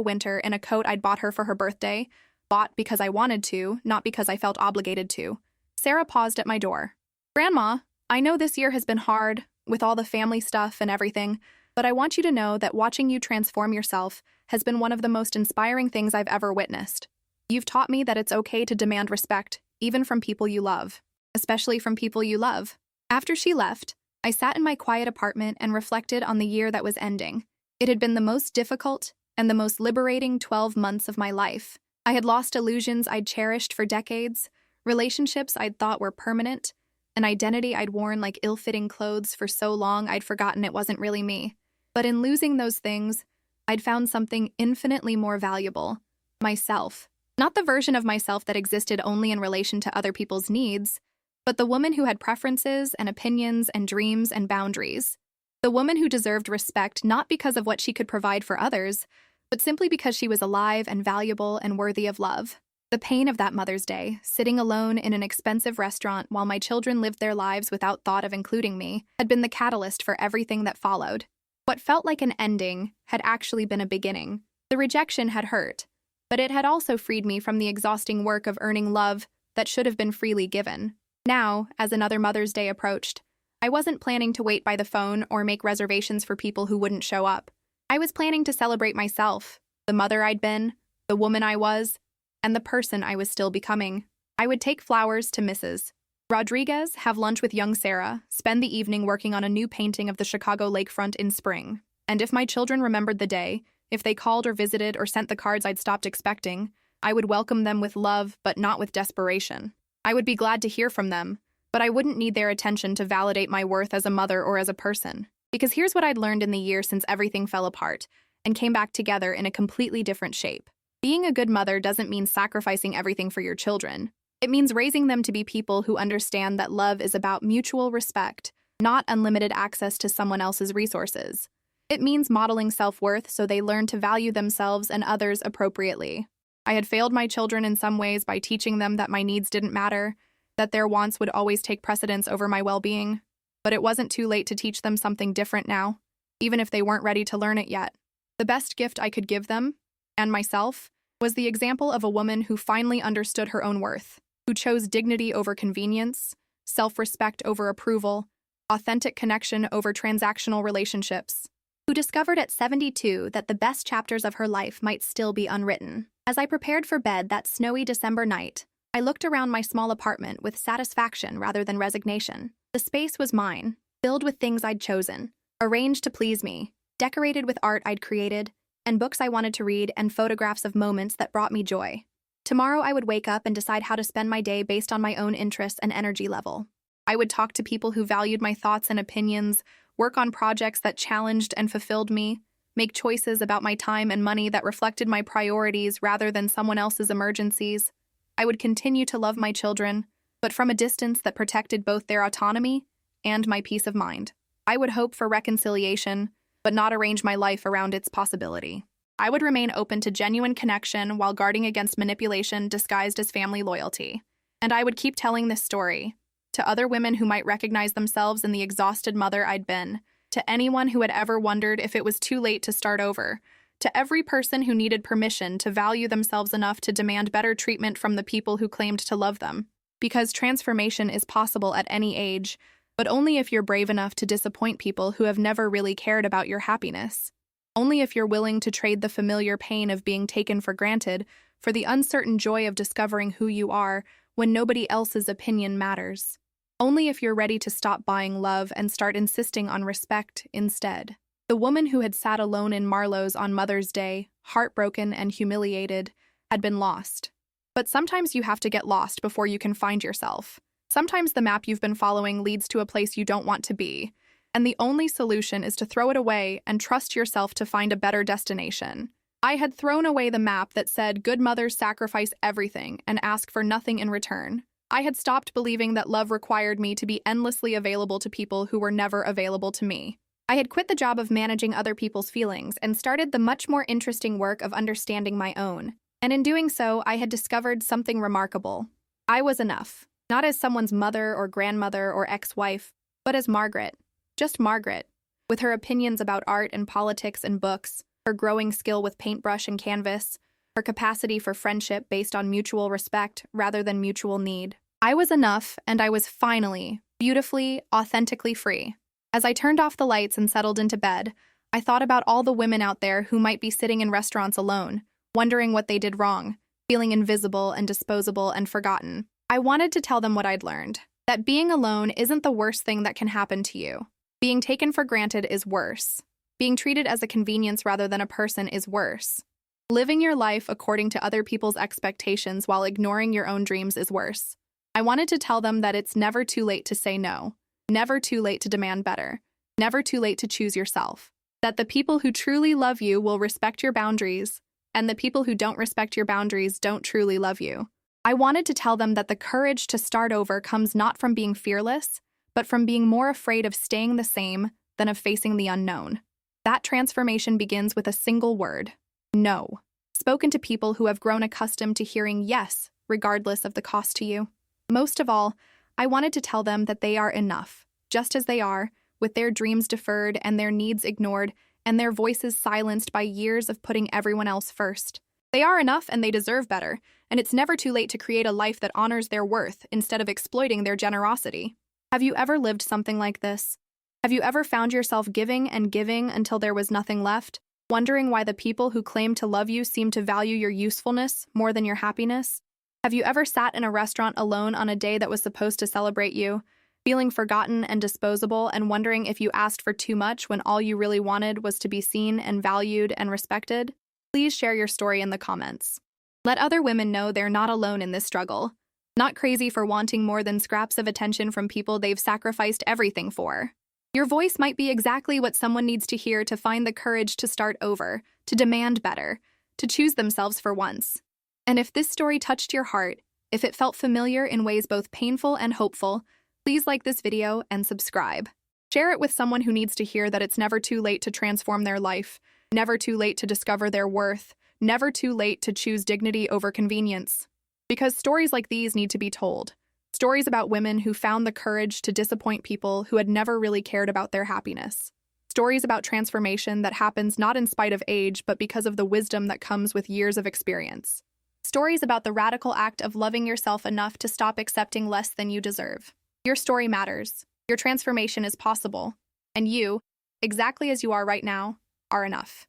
winter in a coat I'd bought her for her birthday, bought because I wanted to, not because I felt obligated to, Sarah paused at my door. "Grandma, I know this year has been hard, with all the family stuff and everything, but I want you to know that watching you transform yourself has been one of the most inspiring things I've ever witnessed. You've taught me that it's okay to demand respect, even from people you love, especially from people you love." After she left, I sat in my quiet apartment and reflected on the year that was ending. It had been the most difficult and the most liberating 12 months of my life. I had lost illusions I'd cherished for decades, relationships I'd thought were permanent, an identity I'd worn like ill-fitting clothes for so long I'd forgotten it wasn't really me. But in losing those things, I'd found something infinitely more valuable: myself. Not the version of myself that existed only in relation to other people's needs, but the woman who had preferences and opinions and dreams and boundaries. The woman who deserved respect not because of what she could provide for others, but simply because she was alive and valuable and worthy of love. The pain of that Mother's Day, sitting alone in an expensive restaurant while my children lived their lives without thought of including me, had been the catalyst for everything that followed. What felt like an ending had actually been a beginning. The rejection had hurt, but it had also freed me from the exhausting work of earning love that should have been freely given. Now, as another Mother's Day approached, I wasn't planning to wait by the phone or make reservations for people who wouldn't show up. I was planning to celebrate myself, the mother I'd been, the woman I was, and the person I was still becoming. I would take flowers to Mrs. Rodriguez, have lunch with young Sarah, spend the evening working on a new painting of the Chicago lakefront in spring. And if my children remembered the day, if they called or visited or sent the cards I'd stopped expecting, I would welcome them with love but not with desperation. I would be glad to hear from them, but I wouldn't need their attention to validate my worth as a mother or as a person. Because here's what I'd learned in the year since everything fell apart and came back together in a completely different shape. Being a good mother doesn't mean sacrificing everything for your children. It means raising them to be people who understand that love is about mutual respect, not unlimited access to someone else's resources. It means modeling self-worth so they learn to value themselves and others appropriately. I had failed my children in some ways by teaching them that my needs didn't matter, that their wants would always take precedence over my well-being. But it wasn't too late to teach them something different now, even if they weren't ready to learn it yet. The best gift I could give them, and myself, was the example of a woman who finally understood her own worth, who chose dignity over convenience, self-respect over approval, authentic connection over transactional relationships, who discovered at 72 that the best chapters of her life might still be unwritten. As I prepared for bed that snowy December night, I looked around my small apartment with satisfaction rather than resignation. The space was mine, filled with things I'd chosen, arranged to please me, decorated with art I'd created, and books I wanted to read and photographs of moments that brought me joy. Tomorrow I would wake up and decide how to spend my day based on my own interests and energy level. I would talk to people who valued my thoughts and opinions, work on projects that challenged and fulfilled me, make choices about my time and money that reflected my priorities rather than someone else's emergencies. I would continue to love my children, but from a distance that protected both their autonomy and my peace of mind. I would hope for reconciliation, but not arrange my life around its possibility. I would remain open to genuine connection while guarding against manipulation disguised as family loyalty. And I would keep telling this story to other women who might recognize themselves in the exhausted mother I'd been, to anyone who had ever wondered if it was too late to start over, to every person who needed permission to value themselves enough to demand better treatment from the people who claimed to love them. Because transformation is possible at any age, but only if you're brave enough to disappoint people who have never really cared about your happiness. Only if you're willing to trade the familiar pain of being taken for granted for the uncertain joy of discovering who you are when nobody else's opinion matters. Only if you're ready to stop buying love and start insisting on respect instead. The woman who had sat alone in Marlowe's on Mother's Day, heartbroken and humiliated, had been lost. But sometimes you have to get lost before you can find yourself. Sometimes the map you've been following leads to a place you don't want to be, and the only solution is to throw it away and trust yourself to find a better destination. I had thrown away the map that said good mothers sacrifice everything and ask for nothing in return. I had stopped believing that love required me to be endlessly available to people who were never available to me. I had quit the job of managing other people's feelings and started the much more interesting work of understanding my own. And in doing so, I had discovered something remarkable. I was enough, not as someone's mother or grandmother or ex-wife, but as Margaret. Just Margaret, with her opinions about art and politics and books, her growing skill with paintbrush and canvas, her capacity for friendship based on mutual respect rather than mutual need. I was enough, and I was finally, beautifully, authentically free. As I turned off the lights and settled into bed, I thought about all the women out there who might be sitting in restaurants alone, wondering what they did wrong, feeling invisible and disposable and forgotten. I wanted to tell them what I'd learned, that being alone isn't the worst thing that can happen to you. Being taken for granted is worse. Being treated as a convenience rather than a person is worse. Living your life according to other people's expectations while ignoring your own dreams is worse. I wanted to tell them that it's never too late to say no, never too late to demand better, never too late to choose yourself. That the people who truly love you will respect your boundaries, and the people who don't respect your boundaries don't truly love you. I wanted to tell them that the courage to start over comes not from being fearless, but from being more afraid of staying the same than of facing the unknown. That transformation begins with a single word: no. Spoken to people who have grown accustomed to hearing yes, regardless of the cost to you. Most of all, I wanted to tell them that they are enough, just as they are, with their dreams deferred and their needs ignored and their voices silenced by years of putting everyone else first. They are enough and they deserve better, and it's never too late to create a life that honors their worth instead of exploiting their generosity. Have you ever lived something like this? Have you ever found yourself giving and giving until there was nothing left, wondering why the people who claim to love you seem to value your usefulness more than your happiness? Have you ever sat in a restaurant alone on a day that was supposed to celebrate you, feeling forgotten and disposable and wondering if you asked for too much when all you really wanted was to be seen and valued and respected? Please share your story in the comments. Let other women know they're not alone in this struggle, not crazy for wanting more than scraps of attention from people they've sacrificed everything for. Your voice might be exactly what someone needs to hear to find the courage to start over, to demand better, to choose themselves for once. And if this story touched your heart, if it felt familiar in ways both painful and hopeful, please like this video and subscribe. Share it with someone who needs to hear that it's never too late to transform their life, never too late to discover their worth, never too late to choose dignity over convenience. Because stories like these need to be told. Stories about women who found the courage to disappoint people who had never really cared about their happiness. Stories about transformation that happens not in spite of age, but because of the wisdom that comes with years of experience. Stories about the radical act of loving yourself enough to stop accepting less than you deserve. Your story matters. Your transformation is possible. And you, exactly as you are right now, are enough.